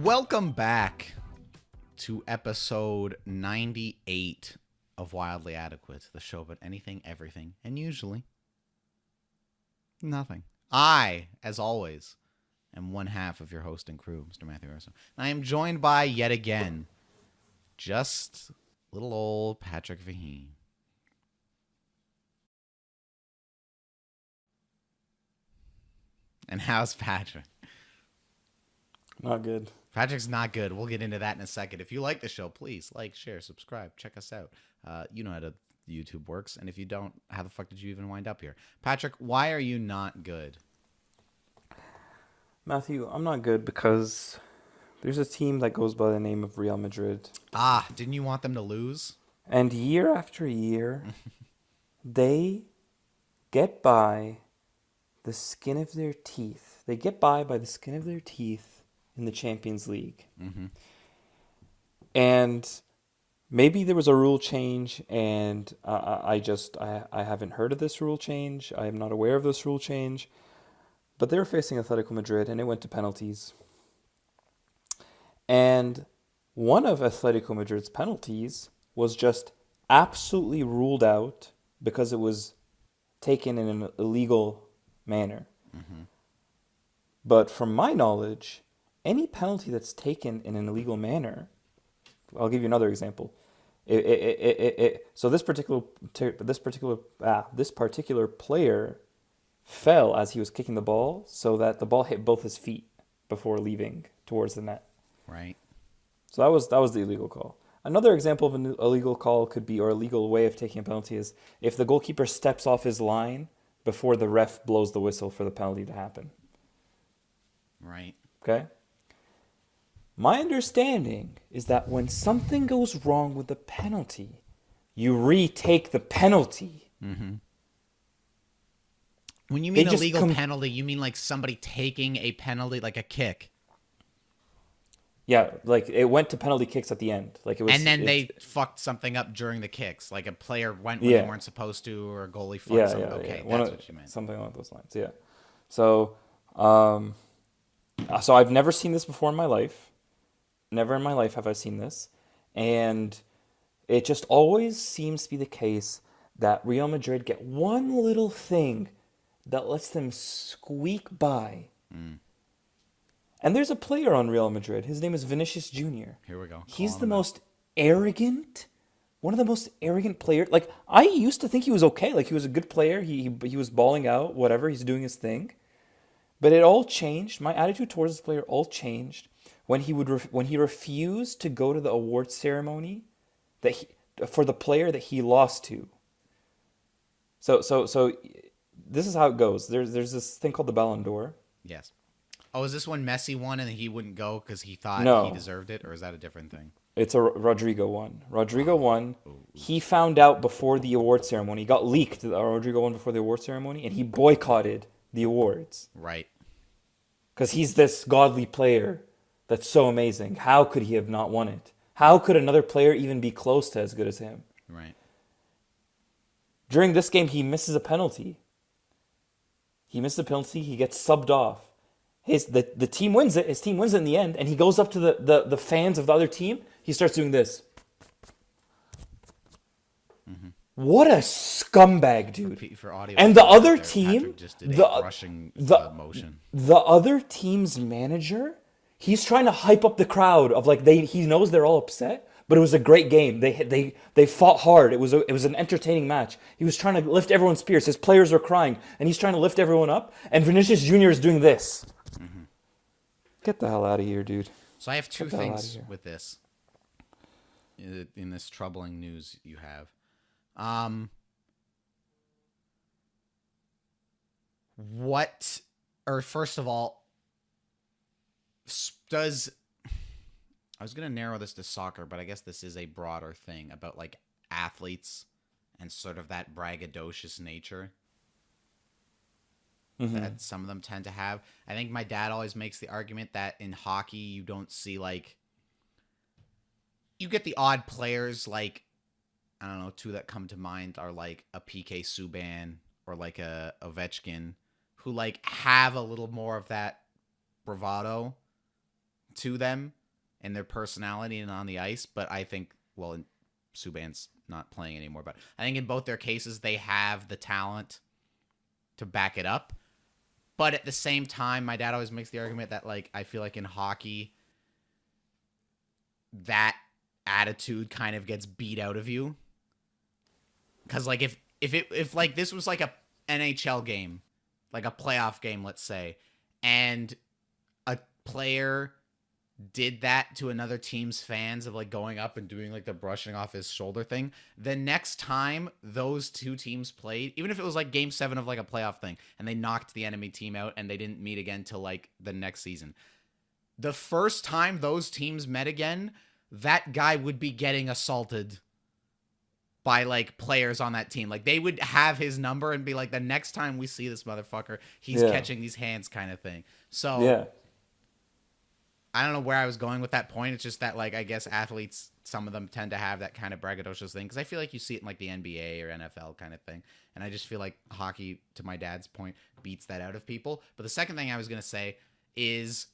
Welcome back to episode 98 of Wildly Adequate, the show about anything, everything, and usually nothing. I, as always, am one half of your host and crew, Mr. Matthew Russo. I am joined by, yet again, just little old Patrick Vaheen. And how's Patrick? Not good. Patrick's not good. We'll get into that in a second. If you like the show, please like, share, subscribe, check us out. You know how YouTube works. And if you don't, how the fuck did you even wind up here? Patrick, why are you not good? Matthew, I'm not good because there's a team that goes by the name of Real Madrid. Didn't you want them to lose? And year after year, they get by the skin of their teeth. They get by the skin of their teeth in the Champions League. Mm-hmm. And maybe there was a rule change, and I haven't heard of this rule change. I am not aware of this rule change. But they were facing Atletico Madrid, and it went to penalties. And one of Atletico Madrid's penalties was just absolutely ruled out because it was taken in an illegal manner. Mm-hmm. But from my knowledge, any penalty that's taken in an illegal manner, I'll give you another example. So this particular player fell as he was kicking the ball, so that the ball hit both his feet before leaving towards the net. Right. So that was the illegal call. Another example of an illegal call could be, or a legal way of taking a penalty, is if the goalkeeper steps off his line before the ref blows the whistle for the penalty to happen. Right. Okay? My understanding is that when something goes wrong with the penalty, you retake the penalty. Mm-hmm. When you mean a legal penalty, you mean like somebody taking a penalty, like a kick. Yeah, like it went to penalty kicks at the end. Like it was, and then they fucked something up during the kicks. Like a player went when they weren't supposed to, or a goalie fucked something. Okay, that's what you meant. Something along those lines, yeah. So I've never seen this before in my life. Never in my life have I seen this. And it just always seems to be the case that Real Madrid get one little thing that lets them squeak by. Mm. And there's a player on Real Madrid. His name is Vinicius Jr. Here we go. He's the most arrogant, one of the most arrogant players. Like, I used to think he was okay. Like, he was a good player. He was balling out, whatever. He's doing his thing. But it all changed. My attitude towards this player all changed when he refused to go to the award ceremony for the player that he lost to. So this is how it goes. There's this thing called the Ballon d'Or. Yes. Oh, is this when Messi won and he wouldn't go because he thought he deserved it, or is that a different thing? It's a Rodrigo won. Rodrigo won. He found out before the award ceremony. He got leaked that Rodrigo won before the award ceremony, and he boycotted the awards. Right. Because he's this godly player that's so amazing. How could he have not won it? How could another player even be close to as good as him? Right. During this game, he misses a penalty. He gets subbed off. The team wins it. His team wins it in the end, and he goes up to the fans of the other team. He starts doing this. Mm-hmm. What a scumbag, dude! For audio, and the other team, just did a brushing motion. The other team's manager, he's trying to hype up the crowd of like he knows they're all upset, but it was a great game. They fought hard. It was an entertaining match. He was trying to lift everyone's spirits. His players were crying, and he's trying to lift everyone up. And Vinicius Jr. is doing this. Mm-hmm. Get the hell out of here, dude. So I have two things with this. In this troubling news you have. First of all, I was going to narrow this to soccer, but I guess this is a broader thing about like athletes and sort of that braggadocious nature that some of them tend to have. I think my dad always makes the argument that in hockey, you don't see like, you get the odd players, like, I don't know, two that come to mind are like a PK Subban or like a Ovechkin, who like have a little more of that bravado to them. and their personality and on the ice. But I think, well, Subban's not playing anymore, but I think in both their cases, they have the talent to back it up. But at the same time, my dad always makes the argument that, like, I feel like in hockey, that attitude kind of gets beat out of you. Because, like, if like this was like a NHL game, like a playoff game, let's say, and a player did that to another team's fans of like going up and doing like the brushing off his shoulder thing, the next time those two teams played, even if it was like game 7 of like a playoff thing and they knocked the enemy team out and they didn't meet again till like the next season, the first time those teams met again, that guy would be getting assaulted by like players on that team. Like they would have his number and be like, the next time we see this motherfucker, he's catching these hands kind of thing. So I don't know where I was going with that point. It's just that, like, I guess athletes, some of them tend to have that kind of braggadocious thing. Because I feel like you see it in, like, the NBA or NFL kind of thing. And I just feel like hockey, to my dad's point, beats that out of people. But the second thing I was going to say is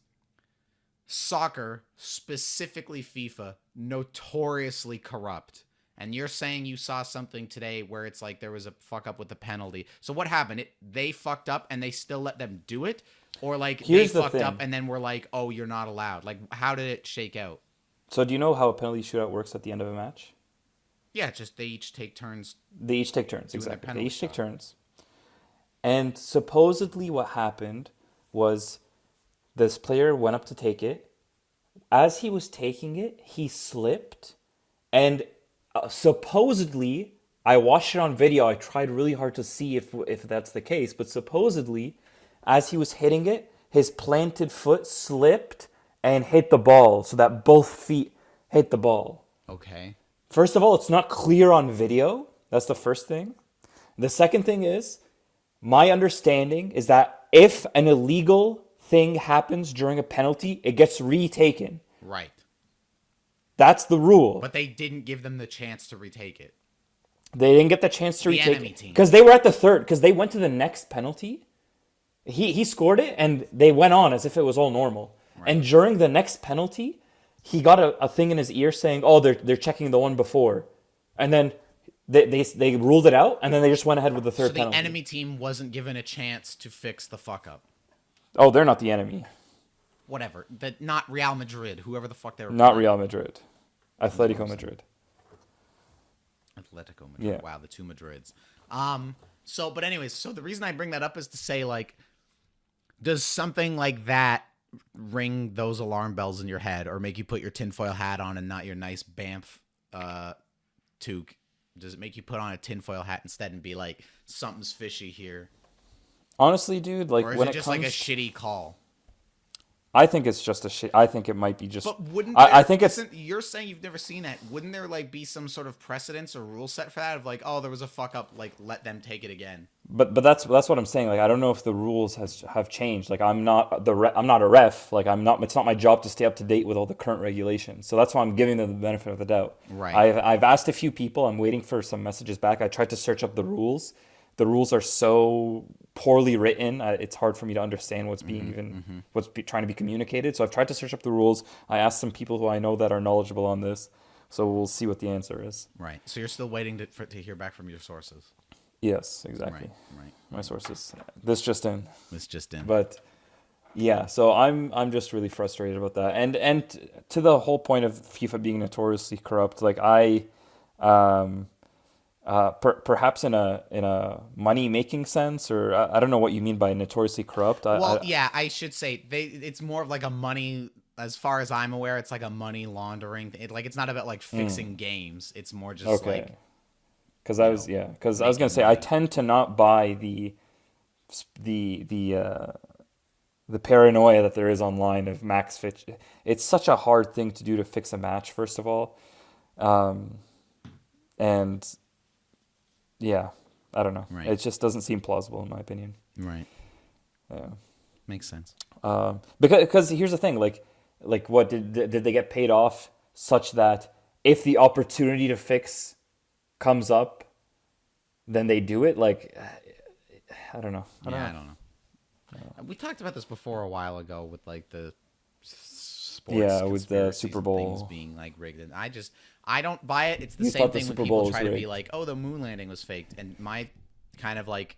soccer, specifically FIFA, notoriously corrupt. And you're saying you saw something today where it's like there was a fuck up with the penalty. So what happened? They fucked up and they still let them do it? Or like Here's they fucked up and then we're like, oh, you're not allowed. Like, how did it shake out? So do you know how a penalty shootout works at the end of a match? Yeah, just they each take turns. They each take turns, exactly. They each take turns. And supposedly what happened was this player went up to take it. As he was taking it, he slipped. And supposedly, I watched it on video. I tried really hard to see if that's the case. But supposedly, as he was hitting it, his planted foot slipped and hit the ball so that both feet hit the ball. Okay. First of all, it's not clear on video. That's the first thing. The second thing is, my understanding is that if an illegal thing happens during a penalty, it gets retaken. Right. That's the rule. But they didn't give them the chance to retake it. They didn't get the chance to retake enemy it. team. Because they were at the third. Because they went to the next penalty. He scored it, and they went on as if it was all normal. Right. And during the next penalty, he got a thing in his ear saying, oh, they're checking the one before. And then they ruled it out, and then they just went ahead with the third penalty. So the enemy team wasn't given a chance to fix the fuck up. Oh, they're not the enemy. Whatever. Not Real Madrid, whoever the fuck they were. Not Real Madrid. Atletico Madrid. Atletico Madrid. Yeah. Wow, the two Madrids. But anyways, so the reason I bring that up is to say, like, does something like that ring those alarm bells in your head or make you put your tinfoil hat on and not your nice Banff toque? Does it make you put on a tinfoil hat instead and be like, something's fishy here? Honestly, dude, like, or is when it just like a shitty call? I think it's just a shit. I think it might be just. But wouldn't I think it's. You're saying you've never seen that. Wouldn't there like be some sort of precedence or rule set for that? Of like, oh, there was a fuck up. Like, let them take it again. But that's what I'm saying. Like, I don't know if the rules have changed. Like, I'm not a ref. Like, I'm not. It's not my job to stay up to date with all the current regulations. So that's why I'm giving them the benefit of the doubt. Right. I've asked a few people. I'm waiting for some messages back. I tried to search up the rules. The rules are so poorly written. It's hard for me to understand what's being trying to be communicated. So I've tried to search up the rules. I asked some people who I know that are knowledgeable on this. So we'll see what the answer is. Right. So you're still waiting to hear back from your sources. Yes, exactly. Right. My sources. This just in. But yeah, so I'm just really frustrated about that. And to the whole point of FIFA being notoriously corrupt, like perhaps in a money making sense, or I don't know what you mean by notoriously corrupt. I should say it's more of like a money. As far as I'm aware, it's like a money laundering thing. It's not about like fixing games. It's more just like. Because I was gonna say I tend to not buy the paranoia that there is online of max fix. It's such a hard thing to do to fix a match, first of all, and. Yeah, I don't know. Right. It just doesn't seem plausible in my opinion. Right. Yeah. Makes sense. Because here's the thing, like what did they get paid off such that if the opportunity to fix comes up, then they do it? Like, I don't know. I don't know. We talked about this before a while ago with like the sports Yeah, with the conspiracies Super and things Bowl. being like rigged. And I don't buy it. It's the You same thought the thing when Super people Bowl was try to be rigged. like, "Oh, the moon landing was faked." And my kind of like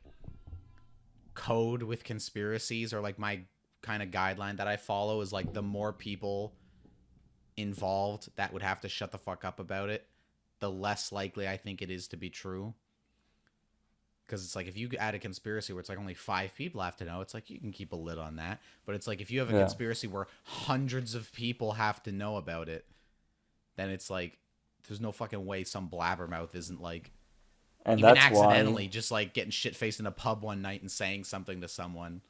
code with conspiracies, or like my kind of guideline that I follow, is like the more people involved that would have to shut the fuck up about it, the less likely I think it is to be true. Because it's like if you add a conspiracy where it's like only 5 people have to know, it's like you can keep a lid on that. But it's like if you have a Yeah. conspiracy where hundreds of people have to know about it, then it's like there's no fucking way some blabbermouth isn't like And even that's accidentally why, just like getting shit faced in a pub one night and saying something to someone,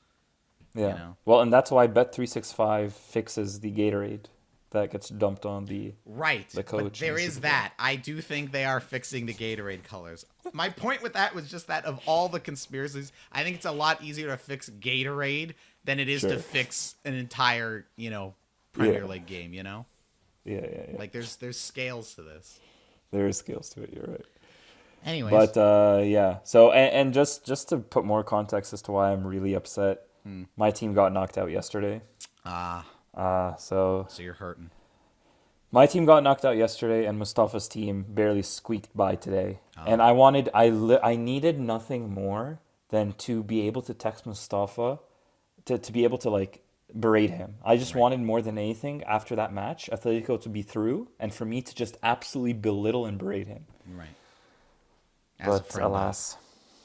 you yeah. know? Well, and that's why Bet365 fixes the Gatorade that gets dumped on the Right. the But coach. in there the is Super Bowl. that. I do think they are fixing the Gatorade colors. My point with that was just that of all the conspiracies, I think it's a lot easier to fix Gatorade than it is to Sure. fix an entire, Premier Yeah. League game, Yeah. Like there's scales to this. There is skills to it. You're right. Anyways, But yeah. So and just to put more context as to why I'm really upset, my team got knocked out yesterday. ah, So so you're hurting. my team got knocked out yesterday, and Mustafa's team barely squeaked by today. Oh. And I needed nothing more than to be able to text Mustafa to be able to like berate him. I just wanted more than anything after that match, Atletico to be through, and for me to just absolutely belittle and berate him. Right. As a But friend alas,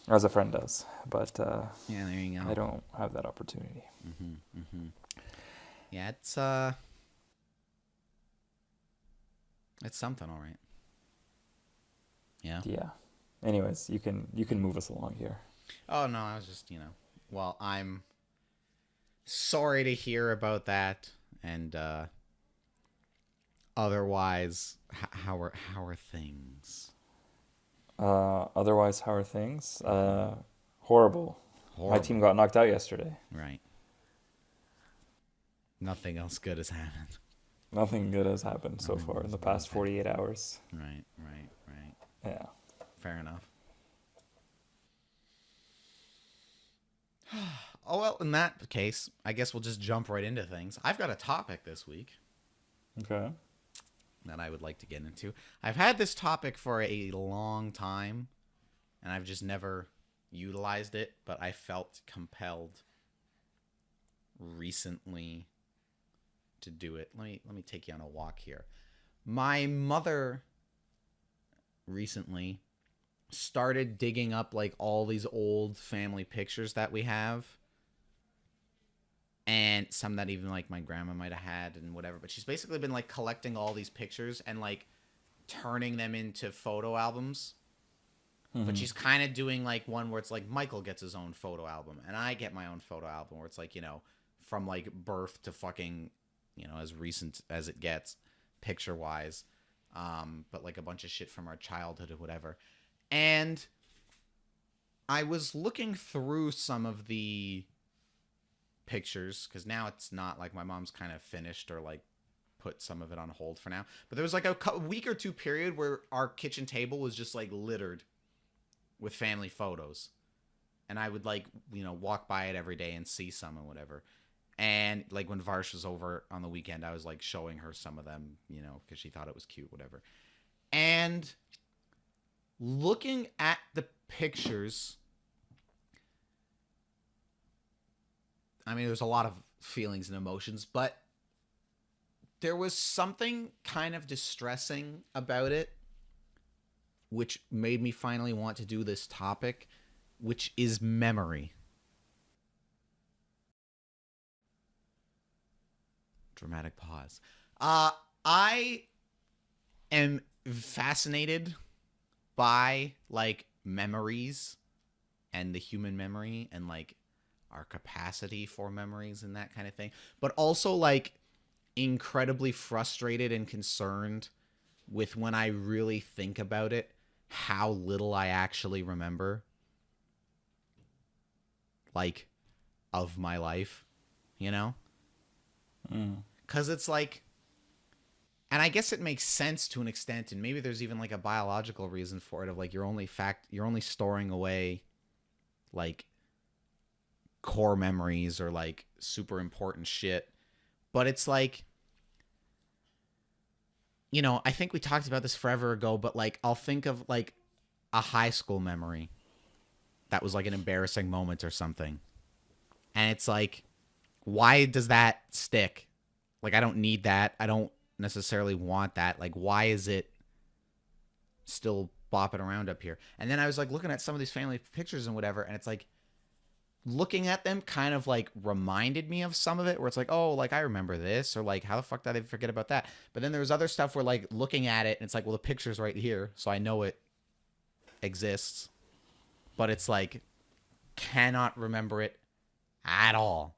as a friend does. But yeah, there you go. I don't have that opportunity. Yeah, it's something, all right. Yeah. Yeah. Anyways, you can move us along here. Oh no, I was just, well, I'm sorry to hear about that, and otherwise, how are things? Otherwise, how are things? Horrible. My team got knocked out yesterday. Right. Nothing else good has happened. Nothing good has happened so far in the past 48 hours. Right. Yeah. Fair enough. Oh, well, in that case, I guess we'll just jump right into things. I've got a topic this week Okay. that I would like to get into. I've had this topic for a long time, and I've just never utilized it, but I felt compelled recently to do it. Let me take you on a walk here. My mother recently started digging up like all these old family pictures that we have, and some that even like my grandma might have had and whatever, but she's basically been like collecting all these pictures and like turning them into photo albums. But she's kind of doing like one where it's like Michael gets his own photo album and I get my own photo album, where it's like, from like birth to fucking, as recent as it gets picture wise. But like a bunch of shit from our childhood or whatever. And I was looking through some of the pictures, because now it's not like my mom's kind of finished or like put some of it on hold for now. But there was like a week or two period where our kitchen table was just like littered with family photos. And I would like, walk by it every day and see some and whatever. And like when Varsh was over on the weekend, I was like showing her some of them, because she thought it was cute, whatever. And looking at the pictures, I mean, there's a lot of feelings and emotions, but there was something kind of distressing about it, which made me finally want to do this topic, which is memory. Dramatic pause. I am fascinated by like memories and the human memory and like our capacity for memories and that kind of thing, but also like incredibly frustrated and concerned with, when I really think about it, how little I actually remember, like, of my life, because it's like, and I guess it makes sense to an extent, and maybe there's even like a biological reason for it, of like you're only storing away like core memories or like super important shit. But it's like I think we talked about this forever ago, but like I'll think of like a high school memory that was like an embarrassing moment or something. And it's like, why does that stick? Like, I don't need that. I don't necessarily want that. Like, why is it still bopping around up here? And then I was like looking at some of these family pictures and whatever, and it's like looking at them kind of like reminded me of some of it where it's like, oh, like I remember this, or like how the fuck did I forget about that? But then there was other stuff where like looking at it and it's like, well, the picture's right here, so I know it exists. But it's like cannot remember it at all.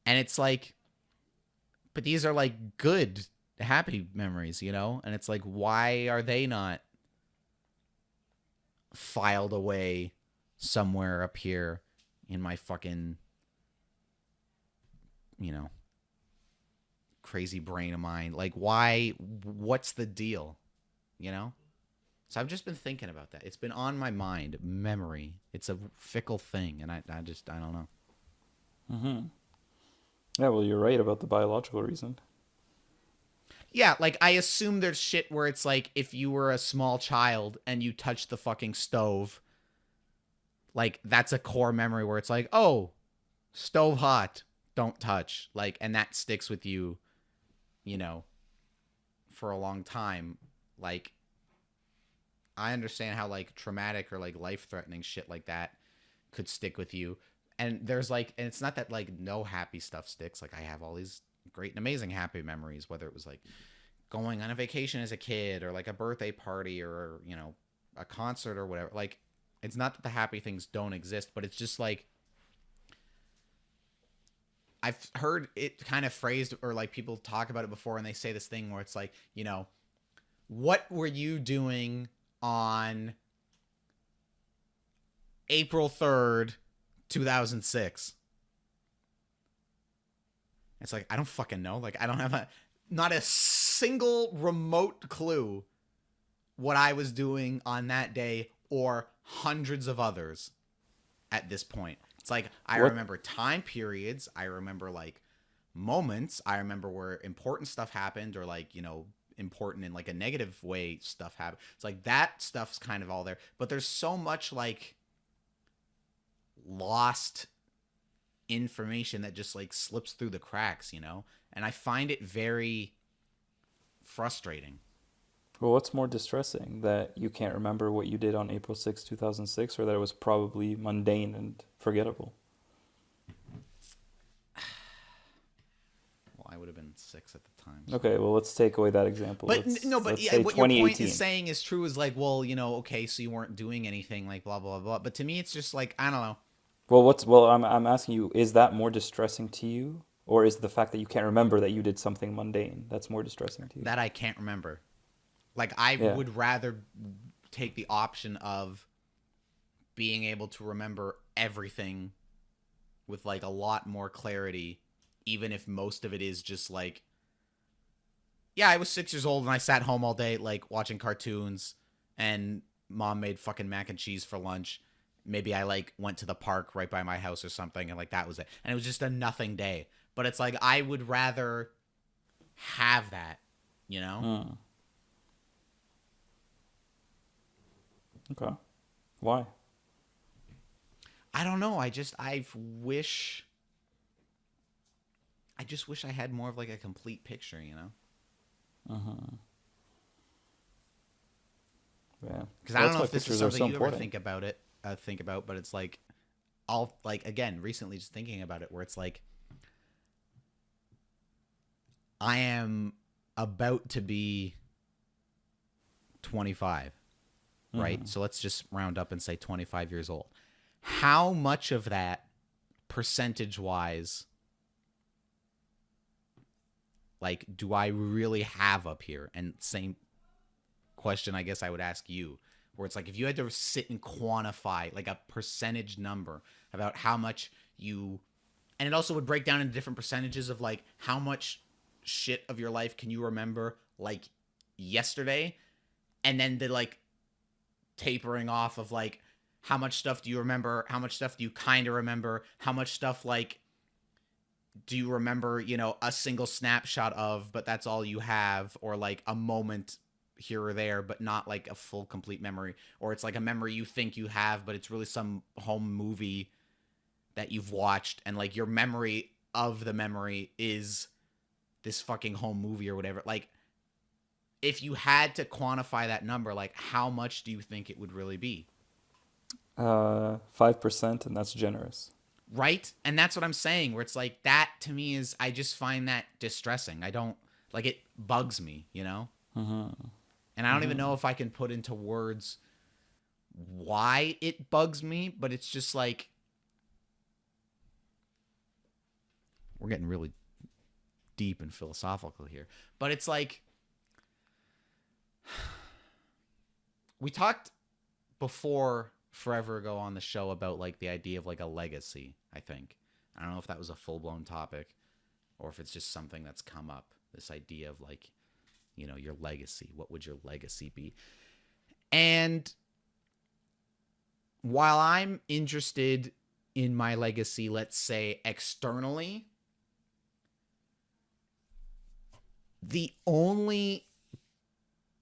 And it's like, but these are like good, happy memories, And it's like, why are they not filed away somewhere up here in my fucking, crazy brain of mine? Like, why? What's the deal? So I've just been thinking about that. It's been on my mind. Memory. It's a fickle thing, and I don't know. Mm-hmm. Yeah, well, you're right about the biological reason. Yeah, like I assume there's shit where it's like if you were a small child and you touched the fucking stove, like that's a core memory where it's like, oh, stove hot, don't touch. Like, and that sticks with you, for a long time. Like, I understand how like traumatic or like life-threatening shit like that could stick with you. And there's like, and it's not that like no happy stuff sticks. Like I have all these great and amazing happy memories, whether it was like going on a vacation as a kid or like a birthday party or, a concert or whatever. Like, it's not that the happy things don't exist, but it's just like, I've heard it kind of phrased or like people talk about it before and they say this thing where it's like, what were you doing on April 3rd, 2006? It's like, I don't fucking know. Like, I don't have not a single remote clue what I was doing on that day or hundreds of others at this point. It's like, I remember time periods. I remember like moments. I remember where important stuff happened or like, important in like a negative way stuff happened. It's like that stuff's kind of all there. But there's so much like lost information that just like slips through the cracks, and I find it very frustrating. Well, what's more distressing, that you can't remember what you did on April 6, 2006, or that it was probably mundane and forgettable? Well, I would have been 6 at the time. So. Okay, well, let's take away that example. But let's yeah, what your point is saying is true. Is like, well, okay, so you weren't doing anything, like blah blah blah. But to me, it's just like, I don't know. Well, I'm asking you, is that more distressing to you, or is the fact that you can't remember that you did something mundane that's more distressing to you? That I can't remember. Like, I would rather take the option of being able to remember everything with like a lot more clarity, even if most of it is just like, yeah, I was 6 years old and I sat home all day like watching cartoons and mom made fucking mac and cheese for lunch. Maybe I like went to the park right by my house or something and like that was it. And it was just a nothing day. But it's like, I would rather have that, Okay. Why? I don't know. I just wish I had more of like a complete picture, Uh-huh. Yeah. Because I don't know if this is something you ever think about, but it's like, I'll like, again, recently just thinking about it where it's like, I am about to be 25, right? Mm-hmm. So let's just round up and say 25 years old. How much of that, percentage-wise, like, do I really have up here? And same question I guess I would ask you, where it's like, if you had to sit and quantify like a percentage number about how much you, and it also would break down into different percentages of like how much shit of your life can you remember like yesterday, and then the like tapering off of like how much stuff do you remember, how much stuff do you kind of remember, how much stuff like do you remember, a single snapshot of, but that's all you have, or like a moment here or there, but not like a full complete memory, or it's like a memory you think you have, but it's really some home movie that you've watched, and like your memory of the memory is this fucking home movie or whatever. Like, if you had to quantify that number, like how much do you think it would really be? 5%, and that's generous. Right? And that's what I'm saying, where it's like that to me is, I just find that distressing. I don't like it, bugs me, Mm-hmm. And I don't even know if I can put into words why it bugs me, but it's just like, we're getting really deep and philosophical here. But it's like, we talked before forever ago on the show about like the idea of like a legacy, I think. I don't know if that was a full-blown topic or if it's just something that's come up. This idea of like, your legacy. What would your legacy be? And while I'm interested in my legacy, let's say externally, the only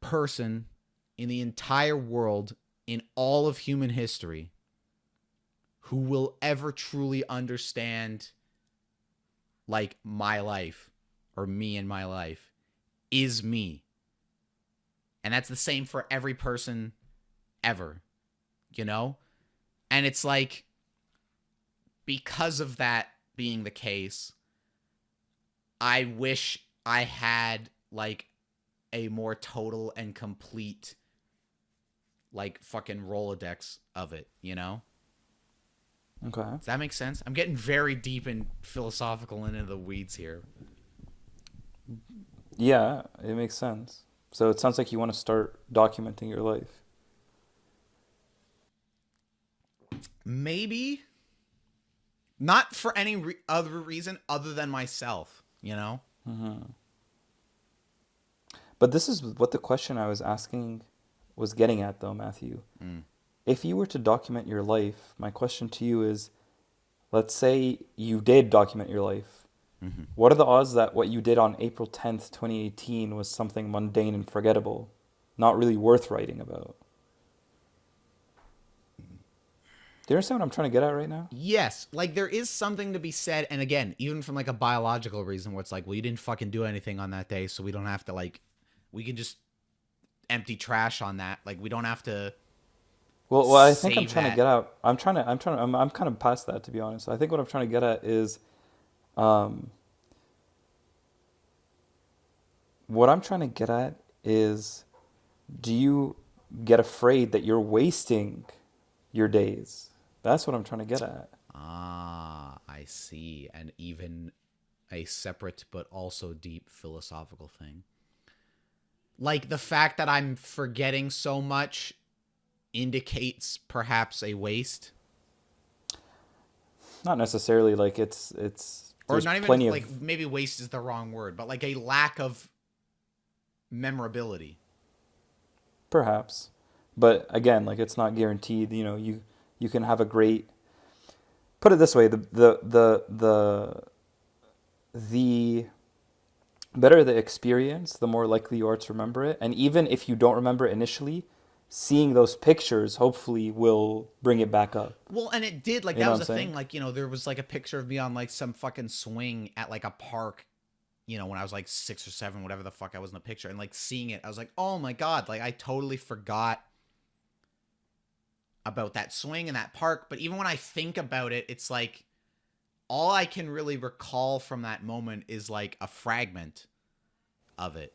person in the entire world, in all of human history, who will ever truly understand like my life or me in my life is me. And that's the same for every person ever, And it's like, because of that being the case, I wish I had like a more total and complete like fucking Rolodex of it, Okay. Does that make sense? I'm getting very deep and philosophical into the weeds here. Yeah, it makes sense. So it sounds like you want to start documenting your life. Maybe not for any other reason other than myself, Mm-hmm. But this is what the question I was asking was getting at, though, Matthew. Mm. If you were to document your life, my question to you is, let's say you did document your life. Mm-hmm. What are the odds that what you did on April 10th, 2018 was something mundane and forgettable, not really worth writing about? Do you understand what I'm trying to get at right now? Yes, like there is something to be said, and again, even from like a biological reason, where it's like, well, you didn't fucking do anything on that day, so we don't have to like, we can just empty trash on that. Like, we don't have to. Well, I think I'm save trying to that. get out. I'm kind of past that, to be honest. I think what I'm trying to get at is, um, what I'm trying to get at is, do you get afraid that you're wasting your days? That's what I'm trying to get at. Ah, I see. And even a separate but also deep philosophical thing. Like the fact that I'm forgetting so much indicates perhaps a waste. Not necessarily like it's Or there's not even plenty of like, maybe waste is the wrong word, but like a lack of memorability. perhaps, but again, like it's not guaranteed. You can have a great. Put it this way: the better the experience, the more likely you are to remember it. And even if you don't remember it initially, seeing those pictures hopefully will bring it back up. Well, and it did. Like, You that know was what a I'm thing. saying? Like, there was like a picture of me on like some fucking swing at like a park, when I was like 6 or 7, whatever the fuck I was in the picture. And like seeing it, I was like, oh my God, like I totally forgot about that swing in that park. But even when I think about it, it's like all I can really recall from that moment is like a fragment of it,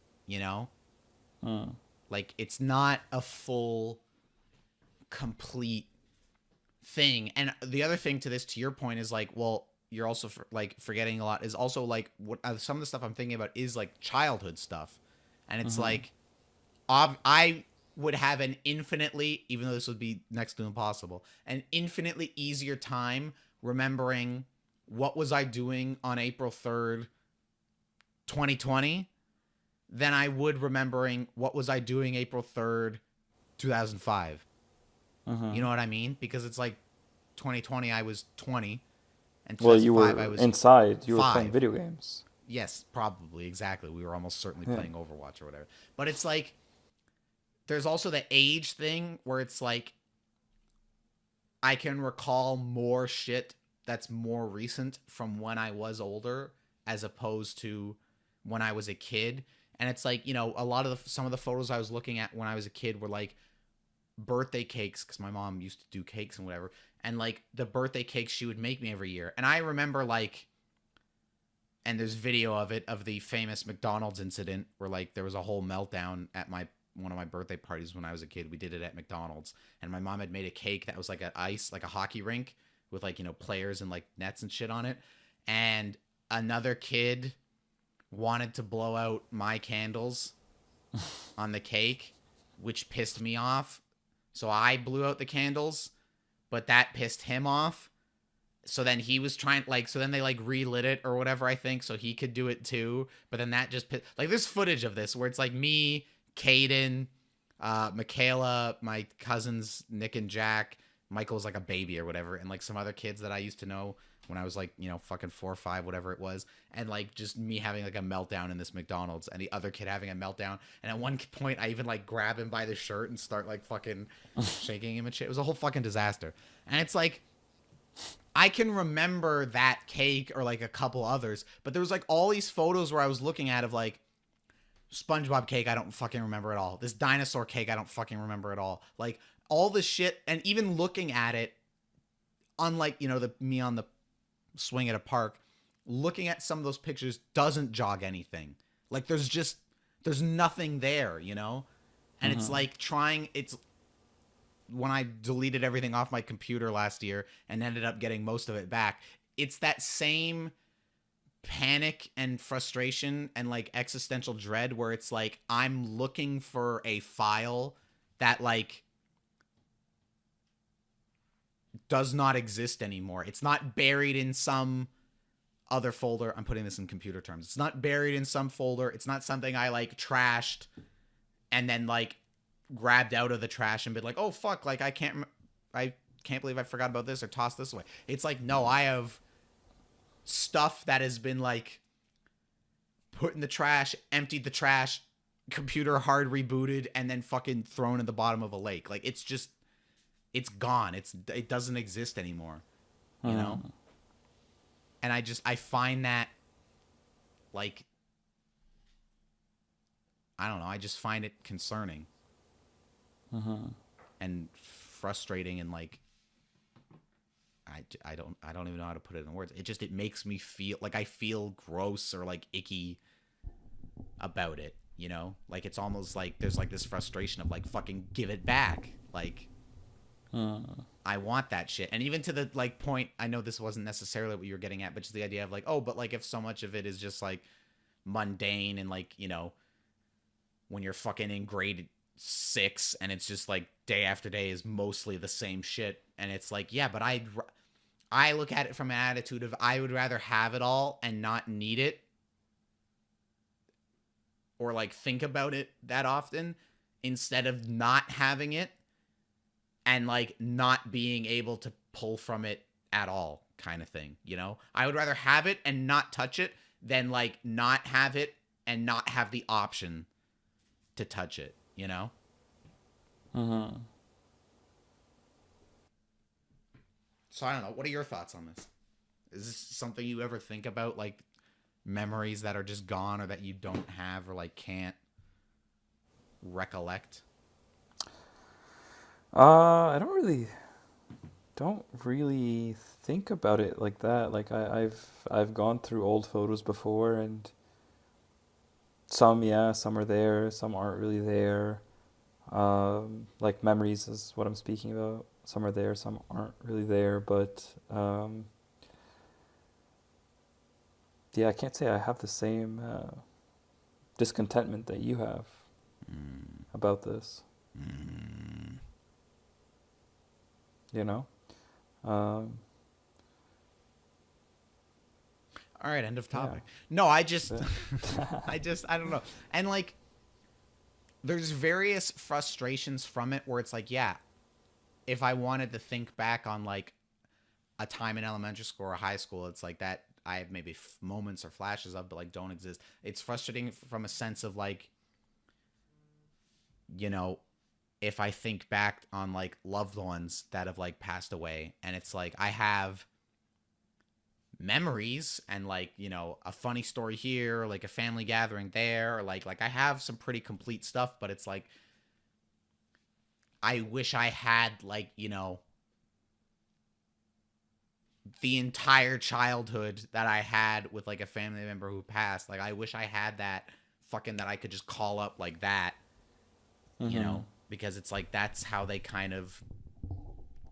Hmm. Like, it's not a full, complete thing. And the other thing to this, to your point, is like, well, you're also like forgetting a lot, is also like what some of the stuff I'm thinking about is like childhood stuff. And it's Mm-hmm. like, I would have an infinitely, even though this would be next to impossible, an infinitely easier time remembering what was I doing on April 3rd, 2020, than I would remembering what was I doing April 3rd, 2005. Mm-hmm. You know what I mean? Because it's like 2020, I was 20. And Well, you 2005, I were was inside. You were playing 5. video games. Yes, probably, exactly. We were almost certainly Yeah. playing Overwatch or whatever. But it's like there's also the age thing where it's like I can recall more shit that's more recent from when I was older as opposed to when I was a kid. And it's like, a lot of some of the photos I was looking at when I was a kid were like birthday cakes, because my mom used to do cakes and whatever. And like the birthday cakes she would make me every year. And I remember like, and there's video of it, of the famous McDonald's incident where like there was a whole meltdown at one of my birthday parties when I was a kid. We did it at McDonald's, and my mom had made a cake that was like an ice, like a hockey rink with like, players and like nets and shit on it. And another kid wanted to blow out my candles on the cake, which pissed me off. So I blew out the candles, but that pissed him off. So then he was trying, like, so then they like relit it or whatever, I think, so he could do it too. But then that just like, there's footage of this where it's like me, Caden, Michaela, my cousins Nick and Jack, Michael's like a baby or whatever, and like some other kids that I used to know when I was like, fucking 4 or 5, whatever it was, and like just me having like a meltdown in this McDonald's, and the other kid having a meltdown, and at one point I even like grab him by the shirt and start like fucking shaking him and shit. It was a whole fucking disaster, and it's like, I can remember that cake or like a couple others, but there was like all these photos where I was looking at of like SpongeBob cake, I don't fucking remember at all. This dinosaur cake, I don't fucking remember at all. Like all this shit, and even looking at it, unlike, the me on the swing at a park, looking at some of those pictures doesn't jog anything. Like there's nothing there, And it's like it's when I deleted everything off my computer last year and ended up getting most of it back, it's that same panic and frustration and like existential dread where it's like I'm looking for a file that like does not exist anymore. It's not buried in some other folder. I'm putting this in computer terms. It's not buried in some folder. It's not something I like trashed and then like grabbed out of the trash and been like, oh fuck, like I can't believe I forgot about this or tossed this away. It's like, no, I have stuff that has been like put in the trash, emptied the trash, computer hard rebooted, and then fucking thrown in the bottom of a lake. Like it's gone. It doesn't exist anymore, you know? And I find that like, I don't know, I just find it concerning. And frustrating, and like I don't even know how to put it in words. It makes me feel like I feel gross or like icky about it, like it's almost like there's like this frustration of like fucking give it back, like I want that shit. And even to the like point, I know this wasn't necessarily what you were getting at, but just the idea of like, oh, but like if so much of it is just like mundane and like, when you're fucking in grade 6 and it's just like day after day is mostly the same shit, and it's like, yeah, but I look at it from an attitude of I would rather have it all and not need it or like think about it that often instead of not having it and like not being able to pull from it at all, kind of thing. I would rather have it and not touch it than like not have it and not have the option to touch it, So I don't know. What are your thoughts on this? Is this something you ever think about, like memories that are just gone or that you don't have or like can't recollect? I don't really think about it like that. Like I've gone through old photos before, and some are there, some aren't really there. Like memories is what I'm speaking about. Some are there, some aren't really there, but yeah, I can't say I have the same discontentment that you have about this. Um, All right, end of topic. yeah. No, I don't know. And like, there's various frustrations from it where it's like, yeah, if I wanted to think back on like a time in elementary school or high school, it's like that I have maybe moments or flashes of, but like don't exist. It's frustrating from a sense of like, you know, if I think back on like loved ones that have like passed away, and it's like I have memories and like, you know, a funny story here, like a family gathering there, or like I have some pretty complete stuff, but it's like I wish I had like, you know, the entire childhood that I had with like a family member who passed. Like I wish I had that fucking that I could just call up like that, you Mm-hmm. know, because it's like that's how they kind of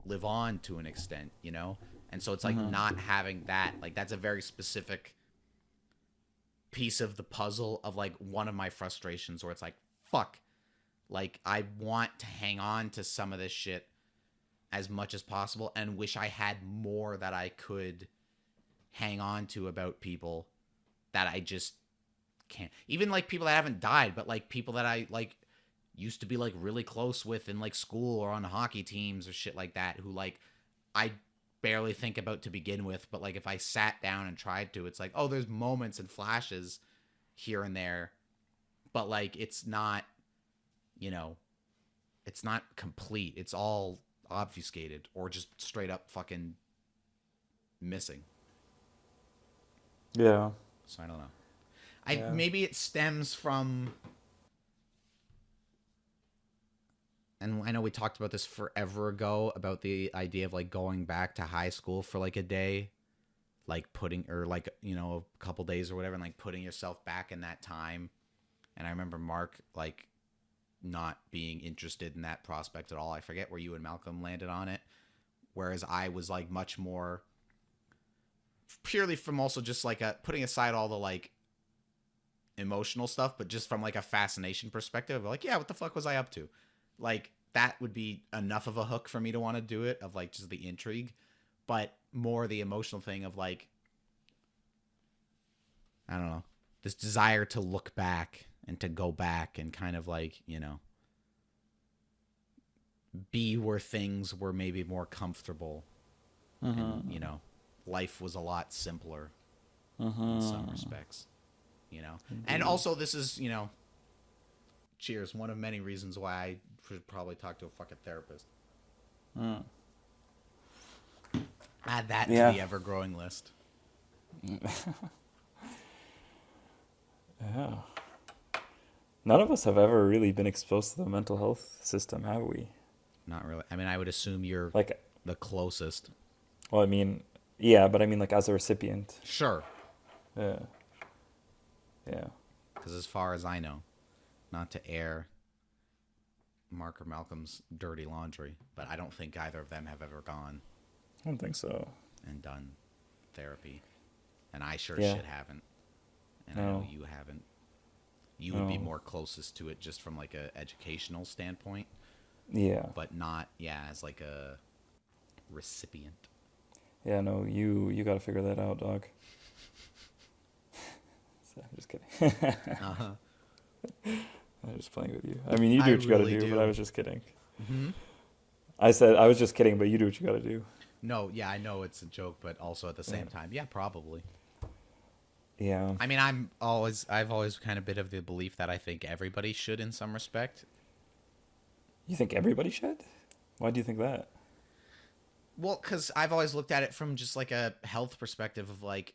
live on to an extent, you know? And so it's like Mm-hmm. not having that, like that's a very specific piece of the puzzle of like one of my frustrations where it's like, fuck, like I want to hang on to some of this shit as much as possible and wish I had more that I could hang on to about people that I just can't. Even like people that haven't died, but like people that I like used to be like really close with in like school or on hockey teams or shit like that who like I barely think about to begin with, but like if I sat down and tried to, it's like, oh, there's moments and flashes here and there, but like it's not, you know, it's not complete. It's all obfuscated or just straight up fucking missing. Yeah. So I don't know. I Yeah. maybe it stems from, and I know we talked about this forever ago about the idea of like going back to high school for like a day, like putting or like, you know, a couple days or whatever, and like putting yourself back in that time. And I remember Mark like not being interested in that prospect at all. I forget where you and Malcolm landed on it, whereas I was like much more purely from also just like a putting aside all the like emotional stuff, but just from like a fascination perspective, like, yeah, what the fuck was I up to? Like that would be enough of a hook for me to want to do it, of like just the intrigue, but more the emotional thing of like, I don't know, this desire to look back and to go back and kind of like, you know, be where things were maybe more comfortable and, Mm-hmm. you know, life was a lot simpler in some Mm-hmm. respects, you know. And Indeed. also this is, you know, cheers, one of many reasons why I should probably talk to a fucking therapist. Mm. Add that to Yeah. the ever growing list. Yeah. None of us have ever really been exposed to the mental health system, have we? Not really. I mean, I would assume you're Like, the closest. well, I mean, yeah, but I mean, like, as a recipient. Sure. Yeah. Yeah. Because as far as I know, not to air Mark or Malcolm's dirty laundry, but I don't think either of them have ever gone I don't think so. and done therapy. And I sure Yeah. shit haven't. And I know No. you haven't. You would be No. more closest to it just from like a educational standpoint, Yeah. but not, yeah, as like a recipient. Yeah, no, you got to figure that out, dog. So, I'm just kidding. Uh-huh. I'm just playing with you. I mean, you I do what you got to really do, but I do. was just kidding. Hmm. I said I was just kidding, but you do what you got to do. No, yeah, I know it's a joke, but also at the Yeah. same time, yeah, probably. Yeah. I mean, I've always kind of been of the belief that I think everybody should in some respect. You think everybody should? Why do you think that? Well, because I've always looked at it from just like a health perspective of like,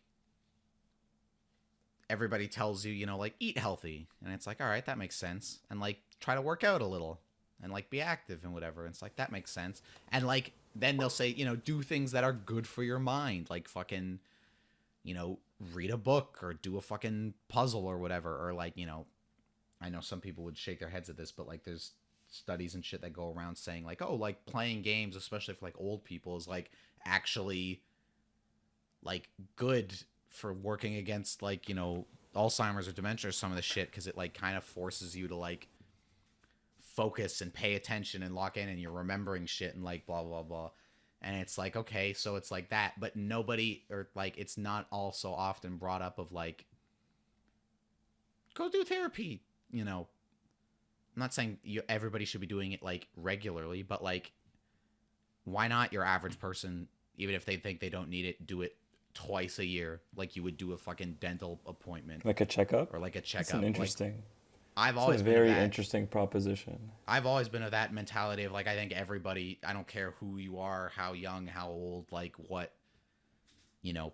everybody tells you, you know, like eat healthy. And it's like, all right, that makes sense. And like try to work out a little and like be active and whatever. And it's like, that makes sense. And like, then they'll say, you know, do things that are good for your mind. Like fucking, you know, read a book or do a fucking puzzle or whatever. Or like, you know, I know some people would shake their heads at this, but like there's studies and shit that go around saying like, oh, like playing games, especially for like old people, is like actually like good for working against like, you know, Alzheimer's or dementia or some of the shit, because it like kind of forces you to like focus and pay attention and lock in and you're remembering shit and like blah blah blah. And it's like, okay, so it's like that, but nobody, or like it's not also often brought up of like, go do therapy, you know. I'm not saying everybody should be doing it like regularly, but like, why not your average person, even if they think they don't need it, do it twice a year, like you would do a fucking dental appointment Like a checkup? or like a That's checkup. an Like interesting. I've It's a always been of very that. interesting proposition. I've always been of that mentality of like I think everybody, I don't care who you are, how young, how old, like what, you know,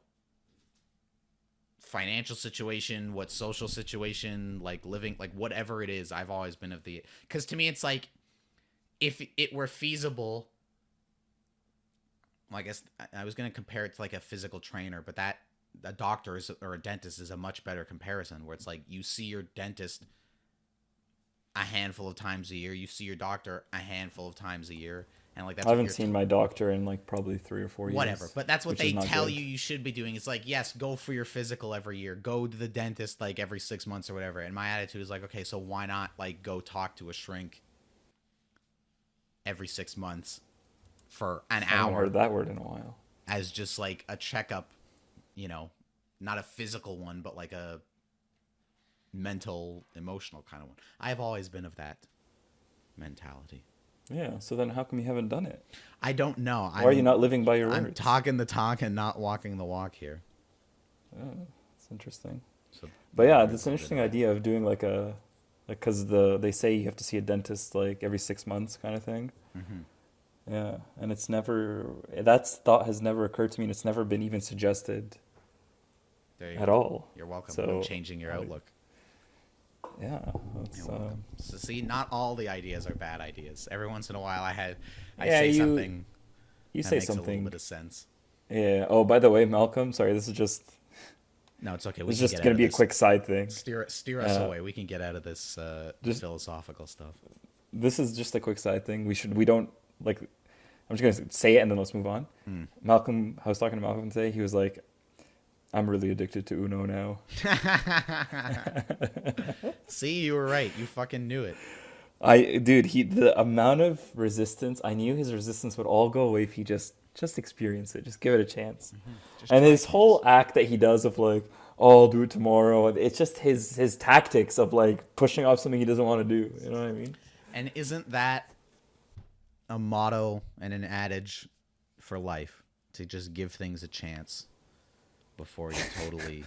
financial situation, what social situation, like living, like whatever it is, I've always been of the, because to me it's like if it were feasible, well, I guess I was going to compare it to like a physical trainer, but that a doctor is, or a dentist is a much better comparison where it's like you see your dentist a handful of times a year, you see your doctor a handful of times a year, and like that's I what haven't you're seen my doctor in like probably 3 or 4 years. whatever, but that's what which they is not tell good. you should be doing. It's like, yes, go for your physical every year, go to the dentist like every 6 months or whatever. And my attitude is like, okay, so why not like go talk to a shrink every 6 months for an I haven't hour heard that word in a while. as just like a checkup, you know, not a physical one, but like a mental, emotional kind of one. I've always been of that mentality. Yeah, so then how come you haven't done it? I don't know. Why are you not living by your I'm words? talking the talk and not walking the walk here. Oh, that's interesting. So, But yeah, that's an interesting idea of doing like because they say you have to see a dentist like every 6 months kind of thing. Mm-hmm. Yeah, and that thought has never occurred to me, and it's never been even suggested There you at go. all. You're welcome. So, I'm changing your outlook. Yeah, that's, You're welcome. So see, not all the ideas are bad ideas. Every once in a while, I Yeah, say you something you that say makes a little something. bit of sense. Yeah. Oh, by the way, Malcolm, sorry, this is No, it's okay. We this is can just get gonna out be of a this. quick side thing. Steer us away. We can get out of this just- philosophical stuff. This is just a quick side thing. We don't like. I'm just gonna say it and then let's move on. Malcolm, I was talking to Malcolm today. He was like, "I'm really addicted to Uno now." See, you were right. You fucking knew it. The amount of resistance, I knew his resistance would all go away if he just experience it, just give it a chance. Just And try his things. whole act that he does of like, "Oh, I'll do it tomorrow," it's just his tactics of like pushing off something he doesn't want to do. You know what I mean? And isn't that a motto and an adage for life? To just give things a chance before you totally,